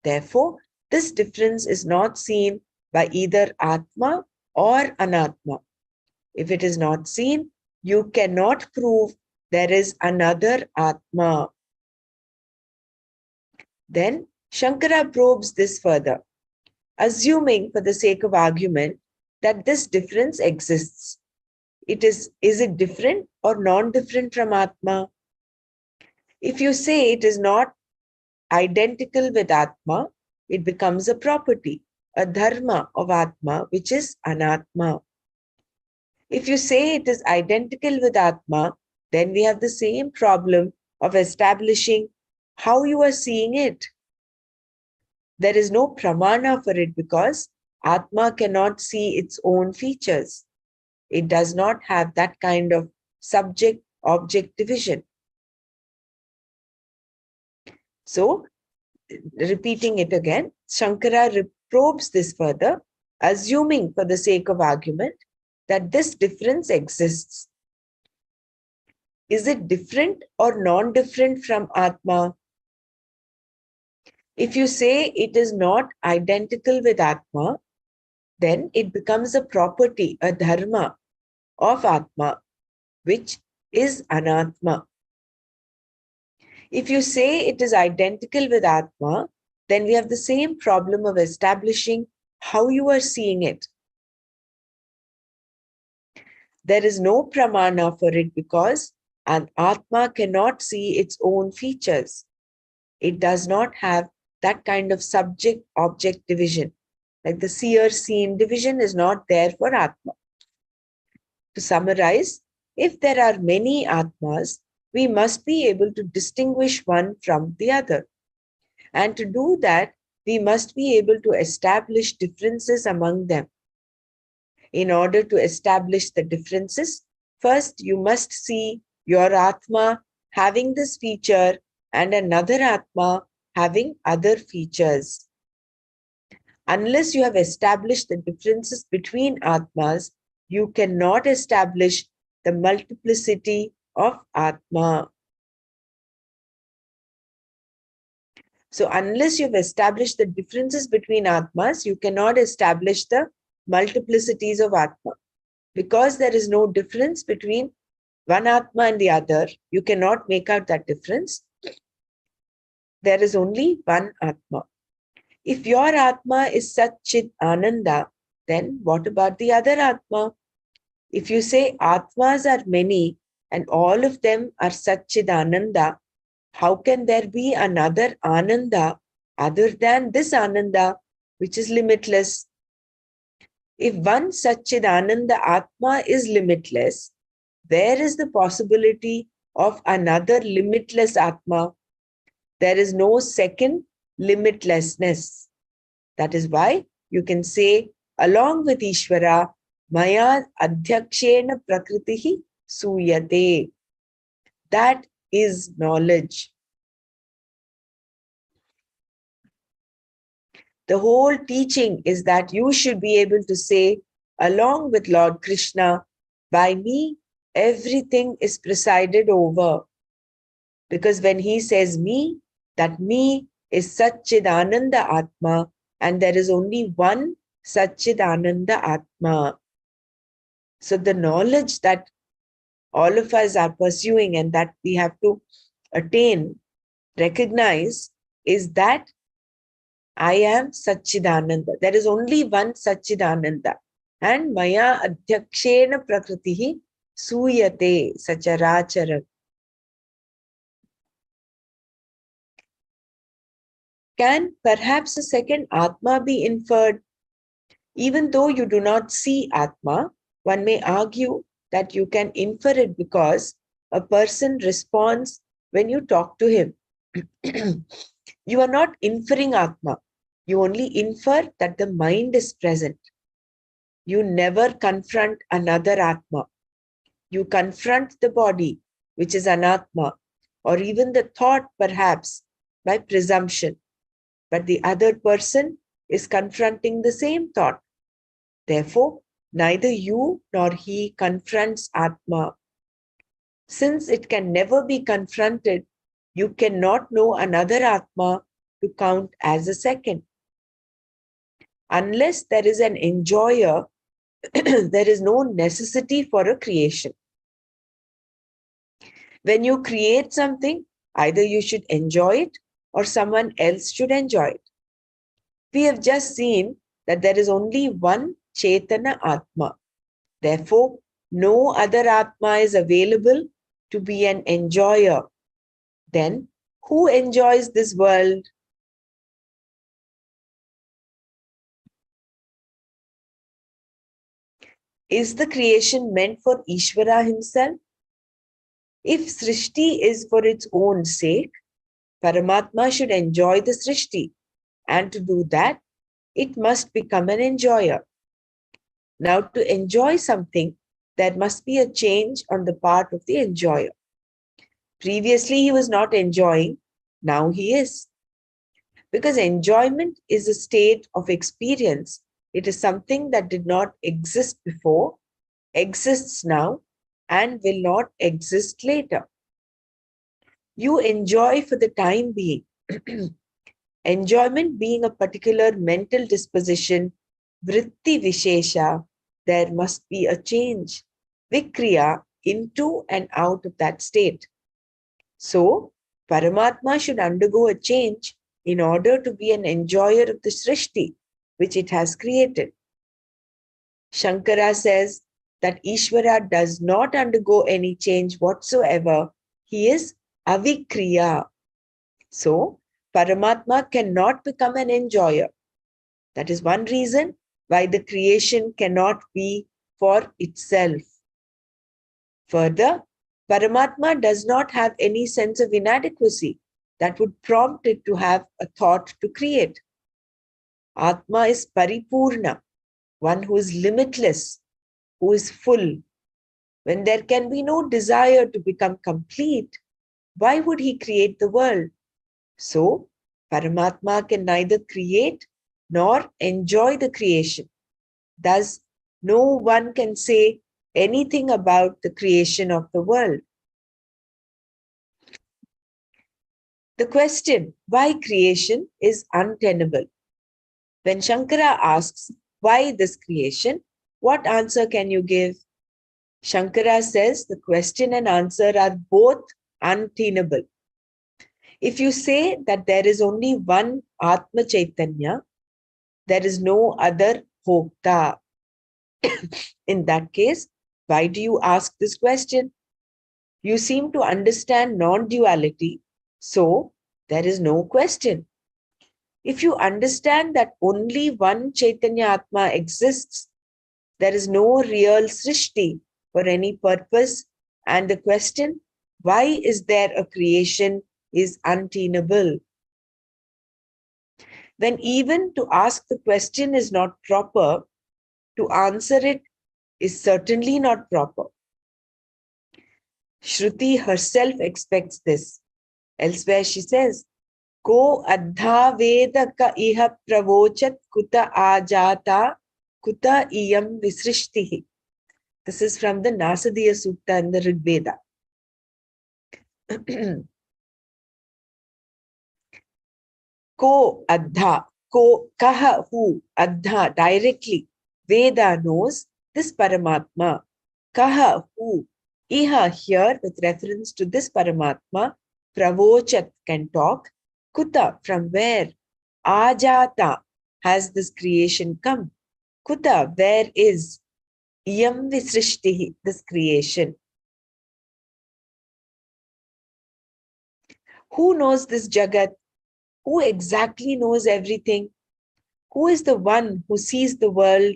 Therefore, this difference is not seen by either Atma or Anatma. If it is not seen, you cannot prove there is another Atma. Then Shankara probes this further, assuming for the sake of argument that this difference exists. Is it different or non-different from Atma? If you say it is not identical with Atma, it becomes a property, a dharma of Atma, which is Anatma. If you say it is identical with Atma, then we have the same problem of establishing how you are seeing it. There is no pramana for it because Atma cannot see its own features. It does not have that kind of subject-object division. So, repeating it again, Shankara probes this further, assuming for the sake of argument that this difference exists. Is it different or non-different from Atma? If you say it is not identical with Atma, then it becomes a property, a dharma of Atma, which is Anatma. If you say it is identical with Atma, then we have the same problem of establishing how you are seeing it. There is no pramana for it because an Atma cannot see its own features. It does not have that kind of subject-object division. Like the seer-seen division is not there for Atma. To summarize, if there are many Atmas, we must be able to distinguish one from the other. And to do that, we must be able to establish differences among them. In order to establish the differences, first you must see your Atma having this feature and another Atma having other features. Unless you have established the differences between Atmas, you cannot establish the multiplicity of Atma. So unless you've established the differences between Atmas, you cannot establish the multiplicities of Atma. Because there is no difference between one Atma and the other, you cannot make out that difference. There is only one Atma. If your Atma is Satchit Ananda, then what about the other Atma? If you say Atmas are many and all of them are Satchit Ananda, how can there be another Ananda other than this Ananda, which is limitless? If one Satchit Ananda Atma is limitless, where is the possibility of another limitless Atma? There is no second limitlessness. That is why you can say along with Ishvara, Maya Adhyakshena Prakritihi Suyate. That is knowledge. The whole teaching is that you should be able to say, along with Lord Krishna, by me, everything is presided over. Because when he says me, that me is Satchidananda Atma, and there is only one Satchidananda Atma. So the knowledge that all of us are pursuing and that we have to attain, recognize, is that I am Satchidananda. There is only one Satchidananda. And Maya Adhyakshena Prakritihi Suyate Sacharacharam. Can perhaps a second Atma be inferred? Even though you do not see Atma, one may argue that you can infer it because a person responds when you talk to him. You are not inferring Atma. You only infer that the mind is present. You never confront another Atma. You confront the body, which is Anatma, or even the thought perhaps by presumption. But the other person is confronting the same thought. Therefore, neither you nor he confronts Atma. Since it can never be confronted, you cannot know another Atma to count as a second. Unless there is an enjoyer, there is no necessity for a creation. When you create something, either you should enjoy it or someone else should enjoy it. We have just seen that there is only one Chaitana Atma. Therefore, no other Atma is available to be an enjoyer. Then, who enjoys this world? Is the creation meant for Ishvara himself? If Srishti is for its own sake, Paramatma should enjoy the Srishti, and to do that, it must become an enjoyer. Now, to enjoy something, there must be a change on the part of the enjoyer. Previously, he was not enjoying, now he is. Because enjoyment is a state of experience. It is something that did not exist before, exists now, and will not exist later. You enjoy for the time being. Enjoyment being a particular mental disposition, vritti vishesha, there must be a change, vikriya, into and out of that state. So, Paramatma should undergo a change in order to be an enjoyer of the Srishti, which it has created. Shankara says that Ishvara does not undergo any change whatsoever. He is avikriya. So, Paramatma cannot become an enjoyer. That is one reason why the creation cannot be for itself. Further, Paramatma does not have any sense of inadequacy that would prompt it to have a thought to create. Atma is paripurna, one who is limitless, who is full. When there can be no desire to become complete, why would he create the world? So, Paramatma can neither create nor enjoy the creation. Thus, no one can say anything about the creation of the world. The question, why creation, is untenable. When Shankara asks, why this creation, what answer can you give? Shankara says the question and answer are both untenable. If you say that there is only one Atma Chaitanya, there is no other Bhokta. In that case, why do you ask this question? You seem to understand non-duality, so there is no question. If you understand that only one Chaitanya Atma exists, there is no real Srishti for any purpose, and the question, why is there a creation, is untenable. When even to ask the question is not proper, To answer it is certainly not proper. Shruti herself expects this. Elsewhere she says, Ko adha veda ka iha pravochat kuta ajata kuta iyam visrishtihi. This is from the Nasadiya Sutta in the Rig Veda. Ko adha, ko kaha who, adha directly, Veda knows this Paramatma. Kaha who, iha here with reference to this Paramatma, pravochat can talk, kuta from where, ajata has this creation come, kuta where is, iyam visrishtihi this creation. Who knows this Jagat? Who exactly knows everything? Who is the one who sees the world?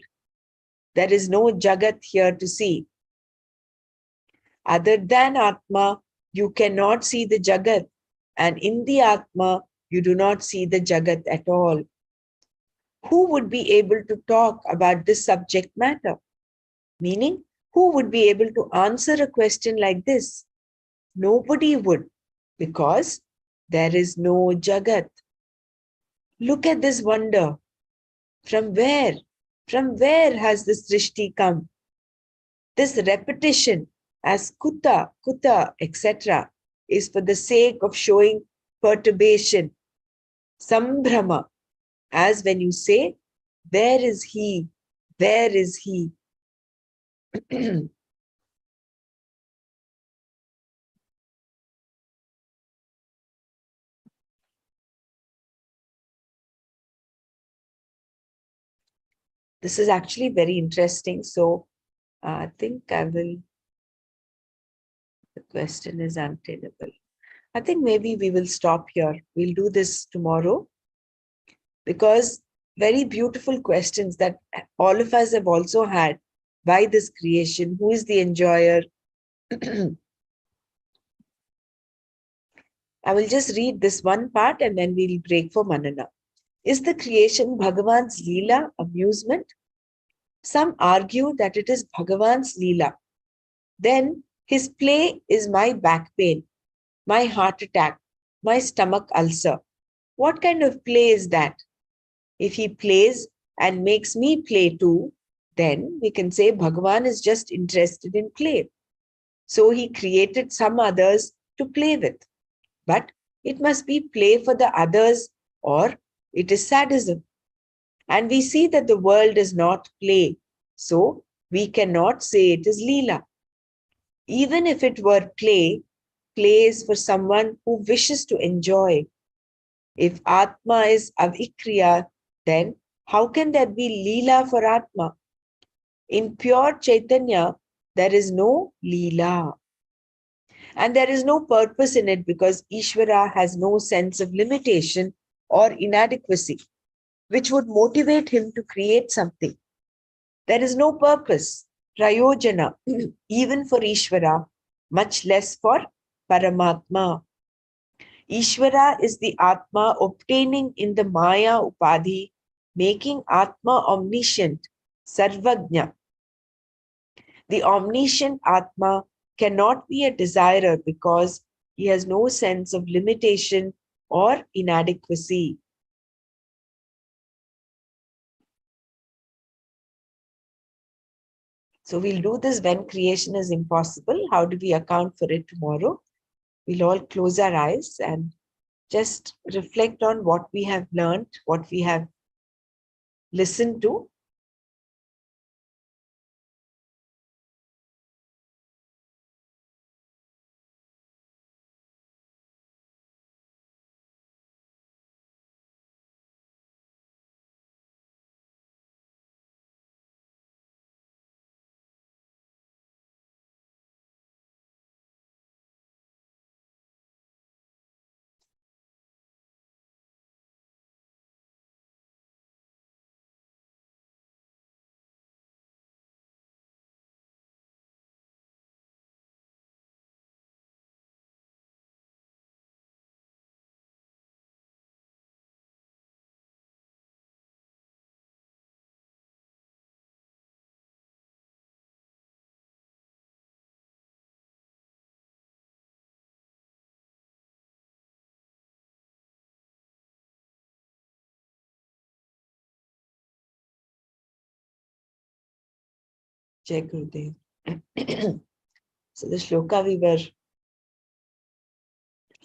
There is no Jagat here to see. Other than Atma, you cannot see the Jagat. And in the Atma, you do not see the Jagat at all. Who would be able to talk about this subject matter? Meaning, who would be able to answer a question like this? Nobody would, because there is no Jagat. Look at this wonder. From where? From where has this Srishti come? This repetition as kuta, etc. is for the sake of showing perturbation, sambhrama, as when you say, where is he? Where is he? This is actually very interesting. So I think the question is untenable. I think maybe we will stop here. We'll do this tomorrow because very beautiful questions that all of us have also had. Why this creation? Who is the enjoyer? I will just read this one part and then we'll break for Manana. Is the creation Bhagavan's Leela, amusement? Some argue that it is Bhagavan's Leela. Then his play is my back pain, my heart attack, my stomach ulcer. What kind of play is that? If he plays and makes me play too, then we can say Bhagavan is just interested in play. So he created some others to play with. But it must be play for the others or it is sadism. And we see that the world is not play. So we cannot say it is Leela. Even if it were play, play is for someone who wishes to enjoy. If Atma is avikriya, then how can there be Leela for Atma? In pure Chaitanya, there is no Leela. And there is no purpose in it because Ishvara has no sense of limitation or inadequacy, which would motivate him to create something. There is no purpose, prayojana, even for Ishvara, much less for Paramatma. Ishvara is the Atma obtaining in the Maya Upadhi, making Atma omniscient, Sarvajna. The omniscient Atma cannot be a desirer because he has no sense of limitation or inadequacy. So we'll do this when creation is impossible. How do we account for it tomorrow? We'll all close our eyes and just reflect on what we have learned, what we have listened to. Jai Gurudev. So the shloka we were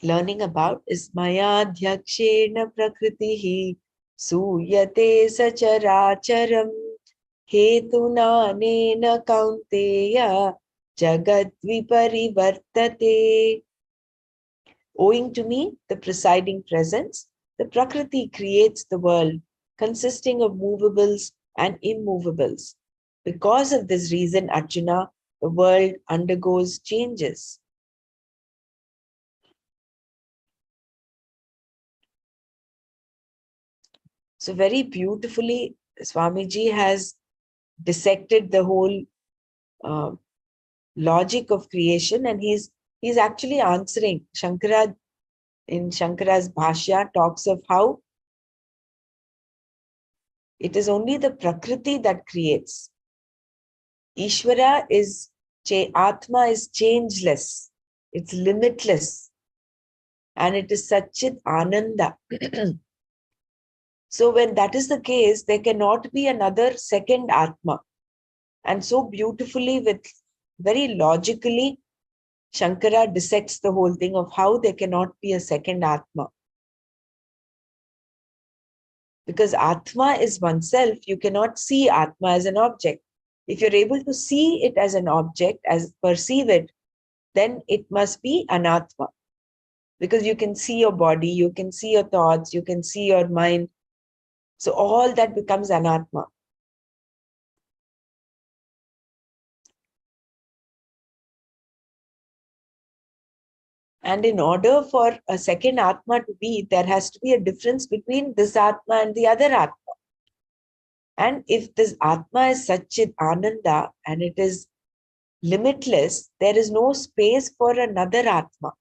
learning about is Maya Dhyakshena Prakritihi Suyate Sacharacharam Hetuna Nena Kaunteya Jagat Viparivartate. Owing to me, the presiding presence, the Prakriti creates the world consisting of movables and immovables. Because of this reason, Arjuna, the world undergoes changes. So very beautifully, Swamiji has dissected the whole logic of creation, and he's actually answering. Shankara in Shankara's Bhashya talks of how it is only the Prakriti that creates. Ishvara is, Atma is changeless, it's limitless, and it is Satchit Ananda. So when that is the case, there cannot be another second Atma. And so beautifully, with very logically, Shankara dissects the whole thing of how there cannot be a second Atma. Because Atma is oneself, you cannot see Atma as an object. If you're able to see it as an object, as perceive it, then it must be Anatma. Because you can see your body, you can see your thoughts, you can see your mind. So all that becomes Anatma. And in order for a second Atma to be, there has to be a difference between this Atma and the other Atma. And if this Atma is Satchit Ananda and it is limitless, there is no space for another Atma.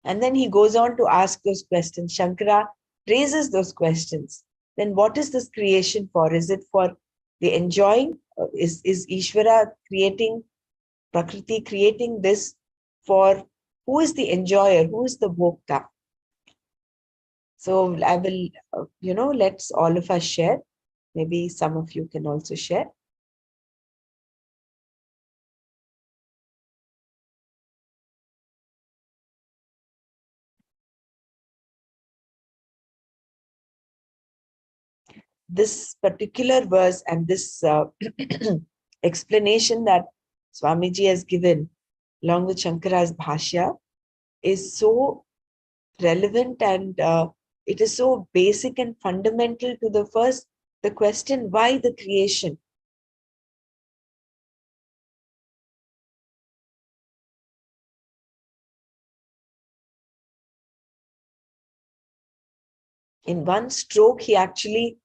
And then he goes on to ask those questions. Shankara raises those questions. Then what is this creation for? Is it for the enjoying? Is Ishvara creating, Prakriti creating this for who is the enjoyer? Who is the bhokta? So I will, let's all of us share. Maybe some of you can also share. This particular verse and this explanation that Swamiji has given along with Shankara's Bhashya is so relevant, and it is so basic and fundamental to the question, why the creation? In one stroke, he actually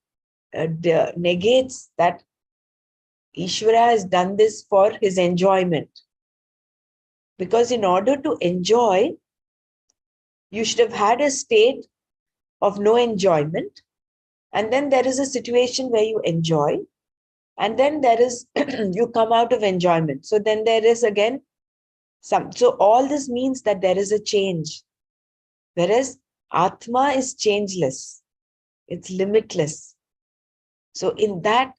negates that Ishvara has done this for his enjoyment. Because in order to enjoy, you should have had a state of no enjoyment. And then there is a situation where you enjoy. And then there is, you come out of enjoyment. So then there is again so all this means that there is a change. Whereas Atma is changeless. It's limitless. So in that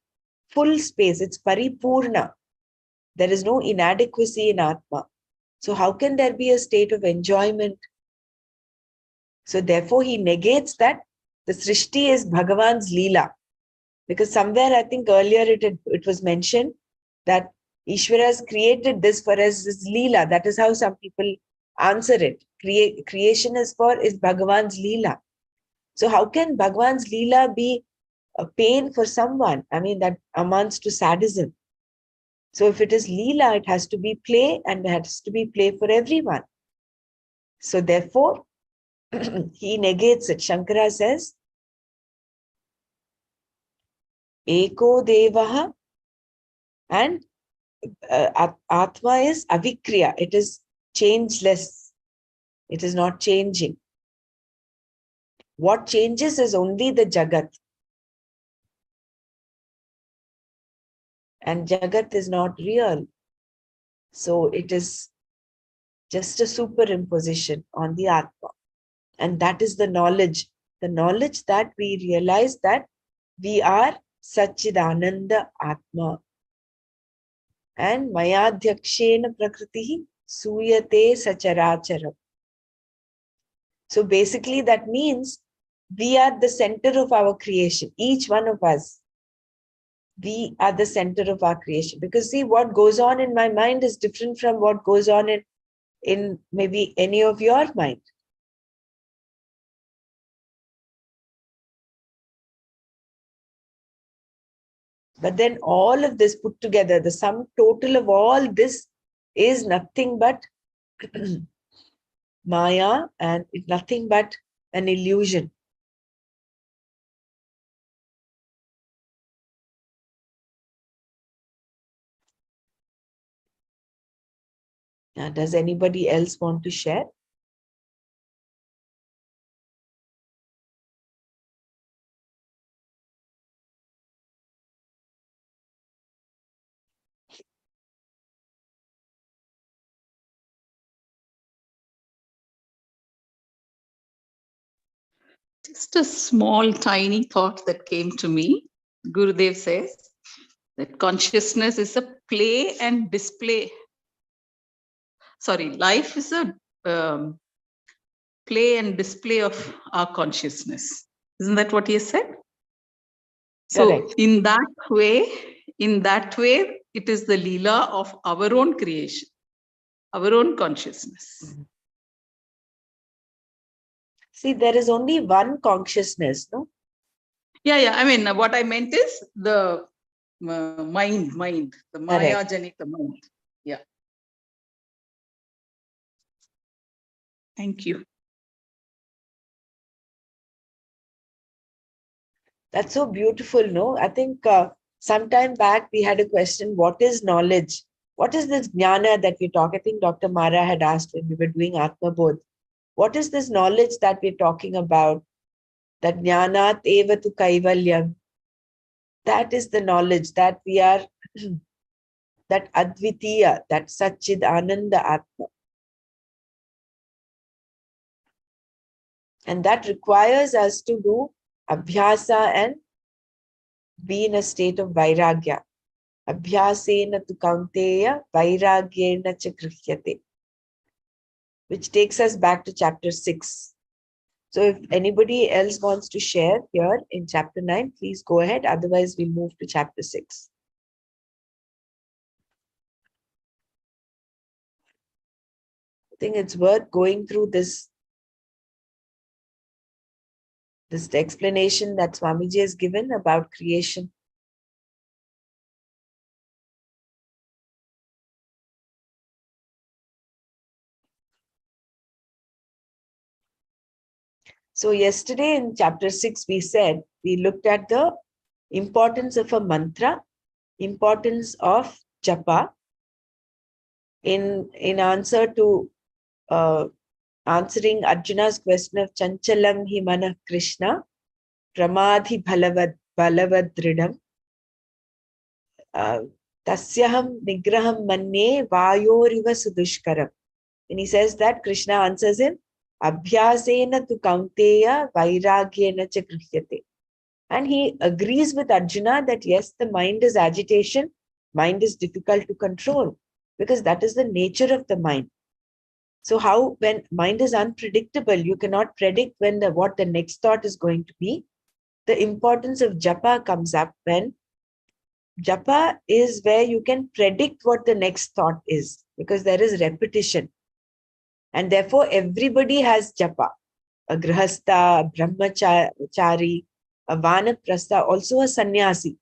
full space, it's paripurna. There is no inadequacy in Atma. So how can there be a state of enjoyment? So therefore he negates that the Srishti is Bhagavan's Leela. Because somewhere I think earlier it was mentioned that Ishvara has created this for us as Leela. That is how some people answer it. Creation is Bhagavan's Leela. So how can Bhagavan's Leela be a pain for someone? I mean, that amounts to sadism. So if it is Leela, it has to be play, and it has to be play for everyone. So therefore, he negates it. Shankara says, Eko Devaha, and Atma is avikriya. It is changeless. It is not changing. What changes is only the Jagat. And Jagat is not real. So it is just a superimposition on the Atma. And that is the knowledge that we realize that We are Satchidananda Atma. And Mayadhyakshena Prakriti Suyate Sacharacharam. So basically that means we are the center of our creation, each one of us. We are the center of our creation. Because see, what goes on in my mind is different from what goes on in maybe any of your mind. But then all of this put together, the sum total of all this is nothing but Maya, and it's nothing but an illusion. Does anybody else want to share? Just a small, tiny thought that came to me. Gurudev says that consciousness is a play and display. Sorry, life is a play and display of our consciousness. Isn't that what he said? So Correct. in that way, it is the Leela of our own creation, our own consciousness. See, there is only one consciousness, no? Yeah. I mean, what I meant is the mind, the Maya Janika mind. Yeah. Thank you. That's so beautiful, no? I think some time back we had a question, what is knowledge? What is this jnana that we talk? I think Dr. Mara had asked when we were doing Atma Bodh. What is this knowledge that we're talking about? That jnanat eva tu kaivalyam. That is the knowledge that we are, that advitiya, that Satchid Ananda Atma. And that requires us to do abhyasa and be in a state of vairagya. Abhyasena tu kaunteya vairagyena cha grihyate. Which takes us back to chapter 6. So if anybody else wants to share here in chapter 9, please go ahead. Otherwise, we'll move to chapter 6. I think it's worth going through this explanation that Swamiji has given about creation. So yesterday in chapter 6, we looked at the importance of a mantra, importance of japa in answer to answering Arjuna's question of Chanchalam hi manah Krishna, Pramadhi balavadridam, Tasyaham nigraham manne vayoriva sudushkaram. And he says that Krishna answers him, Abhyasena tu kaunteya vairagyena cha grihyate. And he agrees with Arjuna that yes, the mind is agitation, mind is difficult to control, because that is the nature of the mind. So how, when mind is unpredictable, you cannot predict when what the next thought is going to be. The importance of japa comes up when japa is where you can predict what the next thought is, because there is repetition. And therefore, everybody has japa. A grihastha, a brahmachari, a vanaprastha, also a sannyasi.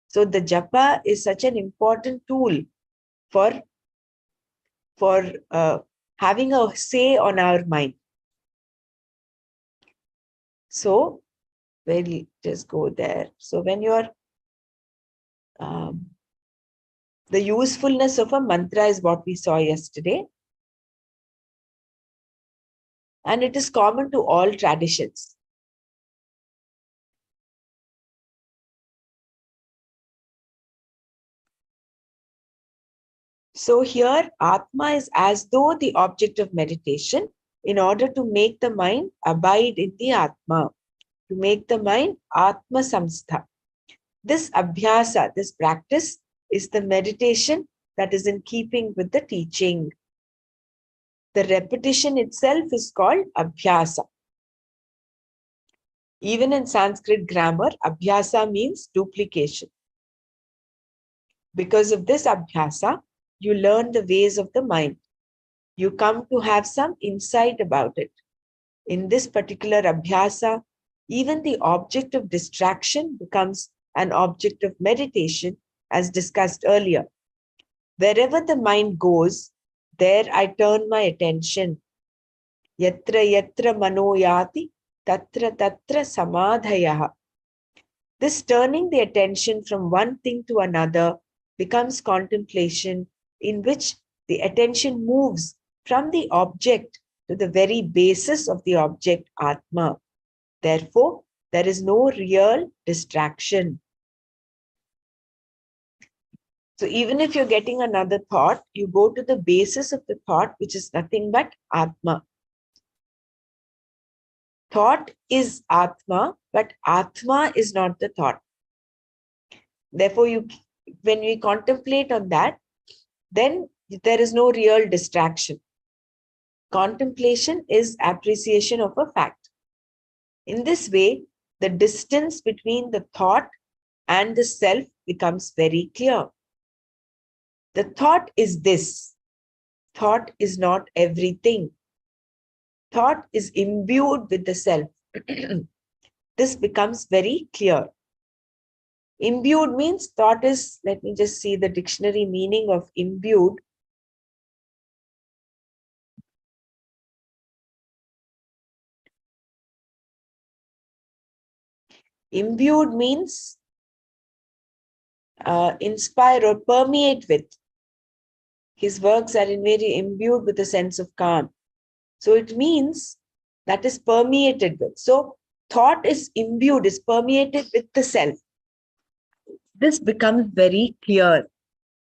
So the japa is such an important tool for having a say on our mind. So we'll just go there. So when you're the usefulness of a mantra is what we saw yesterday. And it is common to all traditions. So here, Atma is as though the object of meditation in order to make the mind abide in the Atma, to make the mind Atma Samstha. This abhyasa, this practice, is the meditation that is in keeping with the teaching. The repetition itself is called abhyasa. Even in Sanskrit grammar, abhyasa means duplication. Because of this abhyasa, you learn the ways of the mind. You come to have some insight about it. In this particular abhyasa, even the object of distraction becomes an object of meditation, as discussed earlier. Wherever the mind goes, there I turn my attention. Yatra yatra manoyati, tatra tatra samadhayaha. This turning the attention from one thing to another becomes contemplation, in which the attention moves from the object to the very basis of the object, Atma. Therefore, there is no real distraction. So even if you're getting another thought, you go to the basis of the thought, which is nothing but Atma. Thought is Atma, but Atma is not the thought. Therefore, when we contemplate on that, then there is no real distraction. Contemplation is appreciation of a fact. In this way, the distance between the thought and the self becomes very clear. The thought is this. Thought is not everything. Thought is imbued with the self. This becomes very clear. Imbued means thought is, let me just see the dictionary meaning of imbued. Imbued means inspire or permeate with. His works are imbued with a sense of calm. So it means that is permeated with. So thought is imbued, is permeated with the self. This becomes very clear.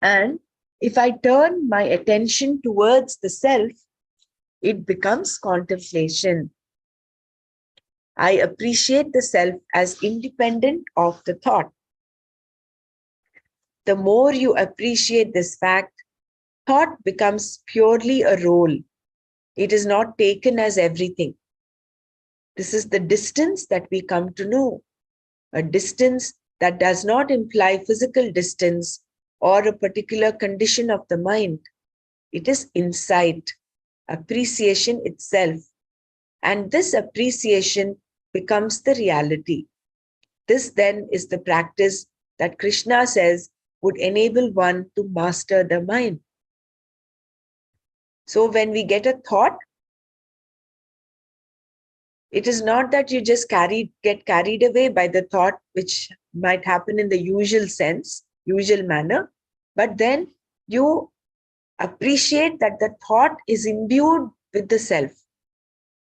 And if I turn my attention towards the self, it becomes contemplation. I appreciate the self as independent of the thought. The more you appreciate this fact, thought becomes purely a role. It is not taken as everything. This is the distance that we come to know. A distance that does not imply physical distance or a particular condition of the mind. It is insight, appreciation itself. And this appreciation becomes the reality. This then is the practice that Krishna says would enable one to master the mind. So when we get a thought, it is not that you just get carried away by the thought, which might happen in the usual sense, usual manner, but then you appreciate that the thought is imbued with the self.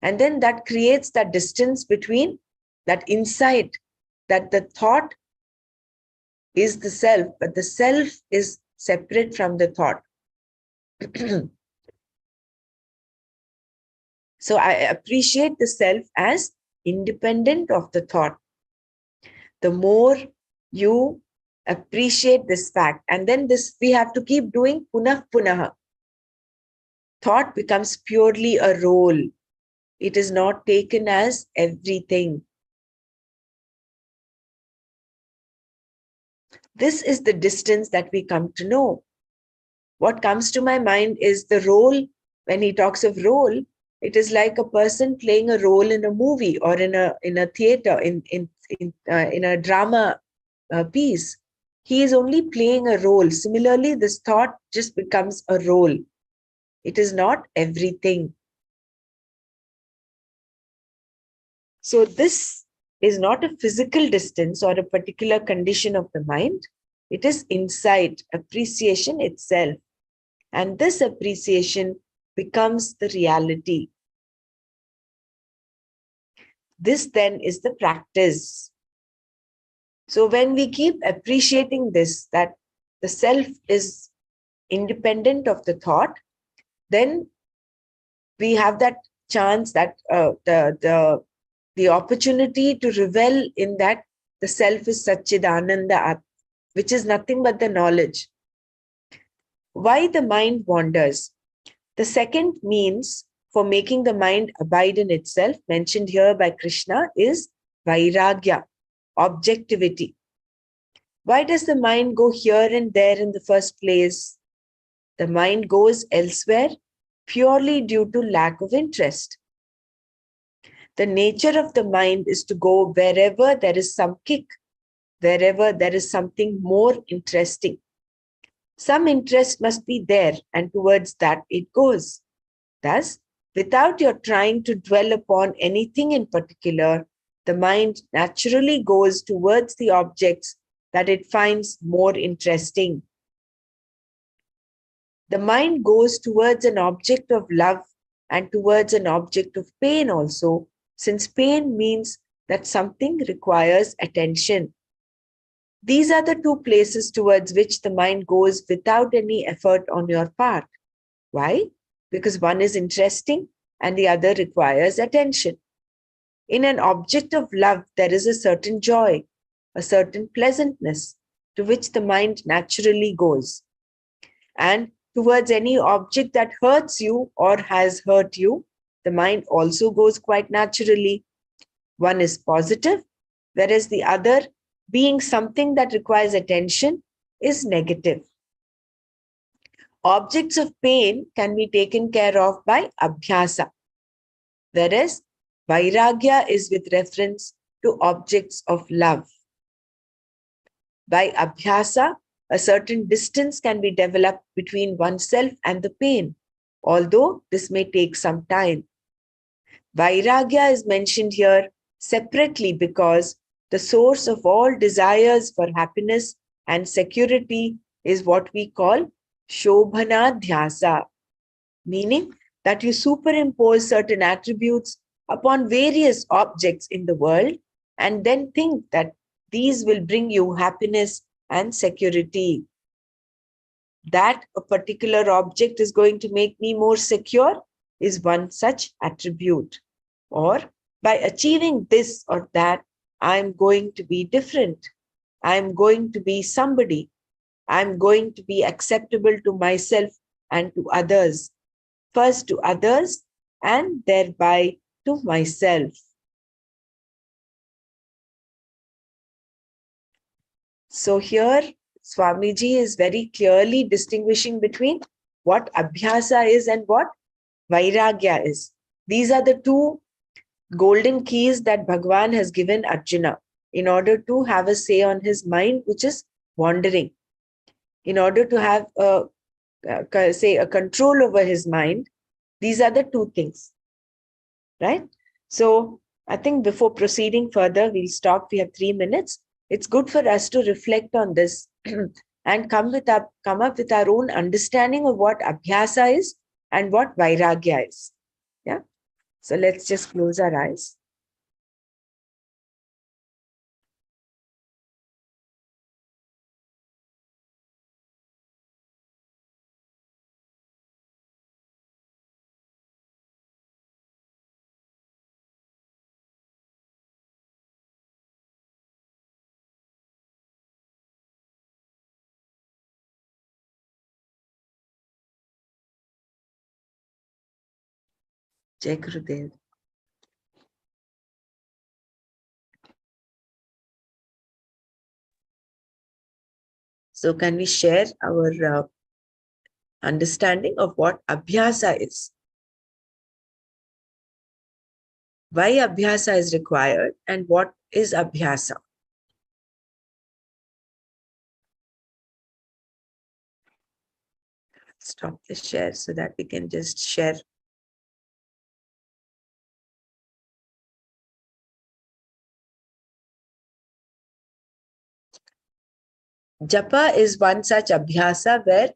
And then that creates that distance between that insight that the thought is the self, but the self is separate from the thought. So I appreciate the self as independent of the thought. The more you appreciate this fact, and then this we have to keep doing punah punaha. Thought becomes purely a role. It is not taken as everything. This is the distance that we come to know. What comes to my mind is the role. When he talks of role, it is like a person playing a role in a movie or in a theater, in a drama piece. He is only playing a role. Similarly, this thought just becomes a role. It is not everything. So this is not a physical distance or a particular condition of the mind. It is insight, appreciation itself. And this appreciation becomes the reality. This then is the practice. So when we keep appreciating this, that the self is independent of the thought, then we have that chance, that the opportunity to revel in that the self is Satchidananda Atma, which is nothing but the knowledge. Why the mind wanders? The second means for making the mind abide in itself, mentioned here by Krishna, is vairagya, objectivity. Why does the mind go here and there in the first place? The mind goes elsewhere purely due to lack of interest. The nature of the mind is to go wherever there is some kick, wherever there is something more interesting. Some interest must be there, and towards that it goes. Thus, without your trying to dwell upon anything in particular, the mind naturally goes towards the objects that it finds more interesting. The mind goes towards an object of love and towards an object of pain also, since pain means that something requires attention. These are the two places towards which the mind goes without any effort on your part. Why? Because one is interesting and the other requires attention. In an object of love, there is a certain joy, a certain pleasantness to which the mind naturally goes. And towards any object that hurts you or has hurt you, the mind also goes quite naturally. One is positive, whereas the other, being something that requires attention, is negative. Objects of pain can be taken care of by abhyasa, whereas vairagya is with reference to objects of love. By abhyasa, a certain distance can be developed between oneself and the pain, although this may take some time. Vairagya is mentioned here separately because the source of all desires for happiness and security is what we call Shobhana Dhyasa, meaning that you superimpose certain attributes upon various objects in the world and then think that these will bring you happiness and security. That a particular object is going to make me more secure is one such attribute. Or by achieving this or that, I'm going to be different. I'm going to be somebody. I'm going to be acceptable to myself and to others. First to others and thereby to myself. So here, Swamiji is very clearly distinguishing between what abhyasa is and what vairagya is. These are the two golden keys that Bhagavan has given Arjuna in order to have a say on his mind, which is wandering. In order to have a control over his mind, these are the two things, right? So I think before proceeding further, we'll stop. We have 3 minutes. It's good for us to reflect on this and come up with our own understanding of what abhyasa is and what vairagya is. Yeah. So let's just close our eyes. Jai Gurudev. So can we share our understanding of what abhyasa is? Why abhyasa is required and what is abhyasa? Stop the share so that we can just share. Japa is one such abhyasa where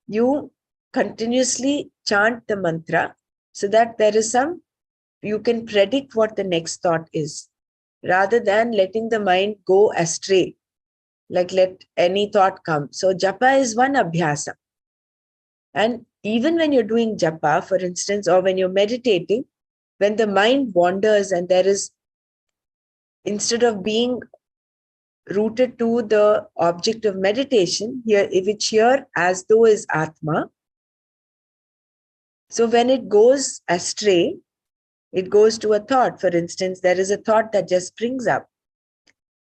you continuously chant the mantra so that there is you can predict what the next thought is, rather than letting the mind go astray, like let any thought come. So japa is one abhyasa. And even when you're doing japa, for instance, or when you're meditating, when the mind wanders and there is, instead of being rooted to the object of meditation, here, which here as though is Atma. So when it goes astray, it goes to a thought. For instance, there is a thought that just springs up.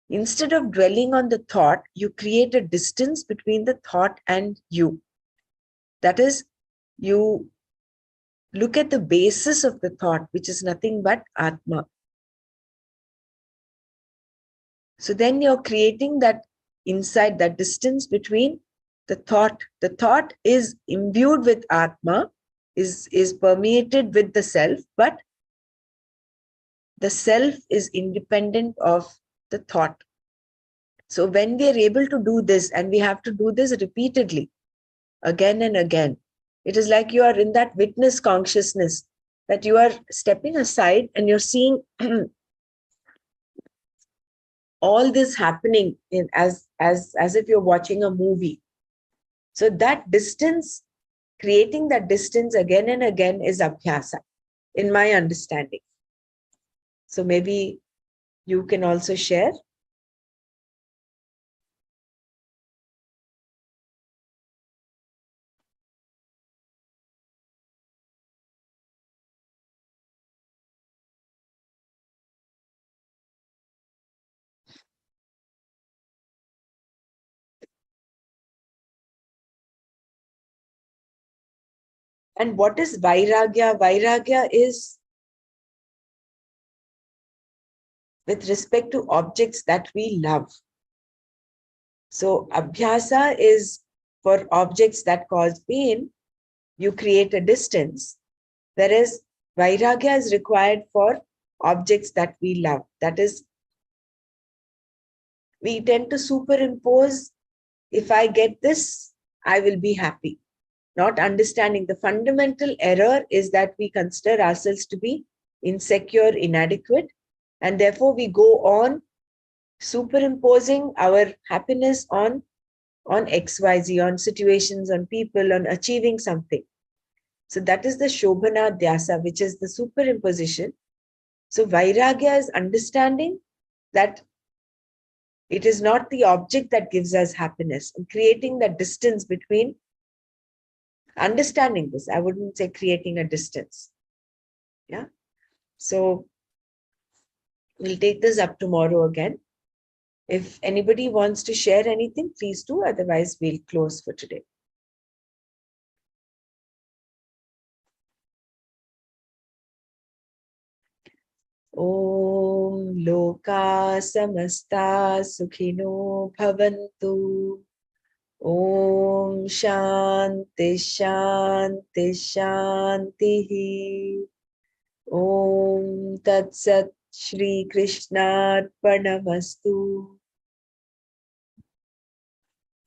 Instead of dwelling on the thought, you create a distance between the thought and you. That is, you look at the basis of the thought, which is nothing but Atma. So then you're creating that inside, that distance between the thought. The thought is imbued with Atma, is permeated with the self, but the self is independent of the thought. So when we are able to do this, and we have to do this repeatedly, again and again, it is like you are in that witness consciousness, that you are stepping aside and you're seeing all this happening in as if you're watching a movie. So that distance, creating that distance again and again is abhyasa, in my understanding. So maybe you can also share. And what is Vairagya? Vairagya is with respect to objects that we love. So Abhyasa is for objects that cause pain, you create a distance. Whereas Vairagya is required for objects that we love. That is, we tend to superimpose, if I get this, I will be happy. Not understanding the fundamental error is that we consider ourselves to be insecure, inadequate, and therefore we go on superimposing our happiness on XYZ, on situations, on people, on achieving something. So that is the Shobhana Dhyasa, which is the superimposition. So Vairagya is understanding that it is not the object that gives us happiness, and creating that distance between. Understanding this, I wouldn't say creating a distance. Yeah. So we'll take this up tomorrow again. If anybody wants to share anything, please do. Otherwise, we'll close for today. Om Loka Samasta Sukhino Bhavantu. Om Shanti Shanti Shanti. Om Tat Sat Shri Krishnarpanamastu.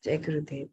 Jai Gurudev.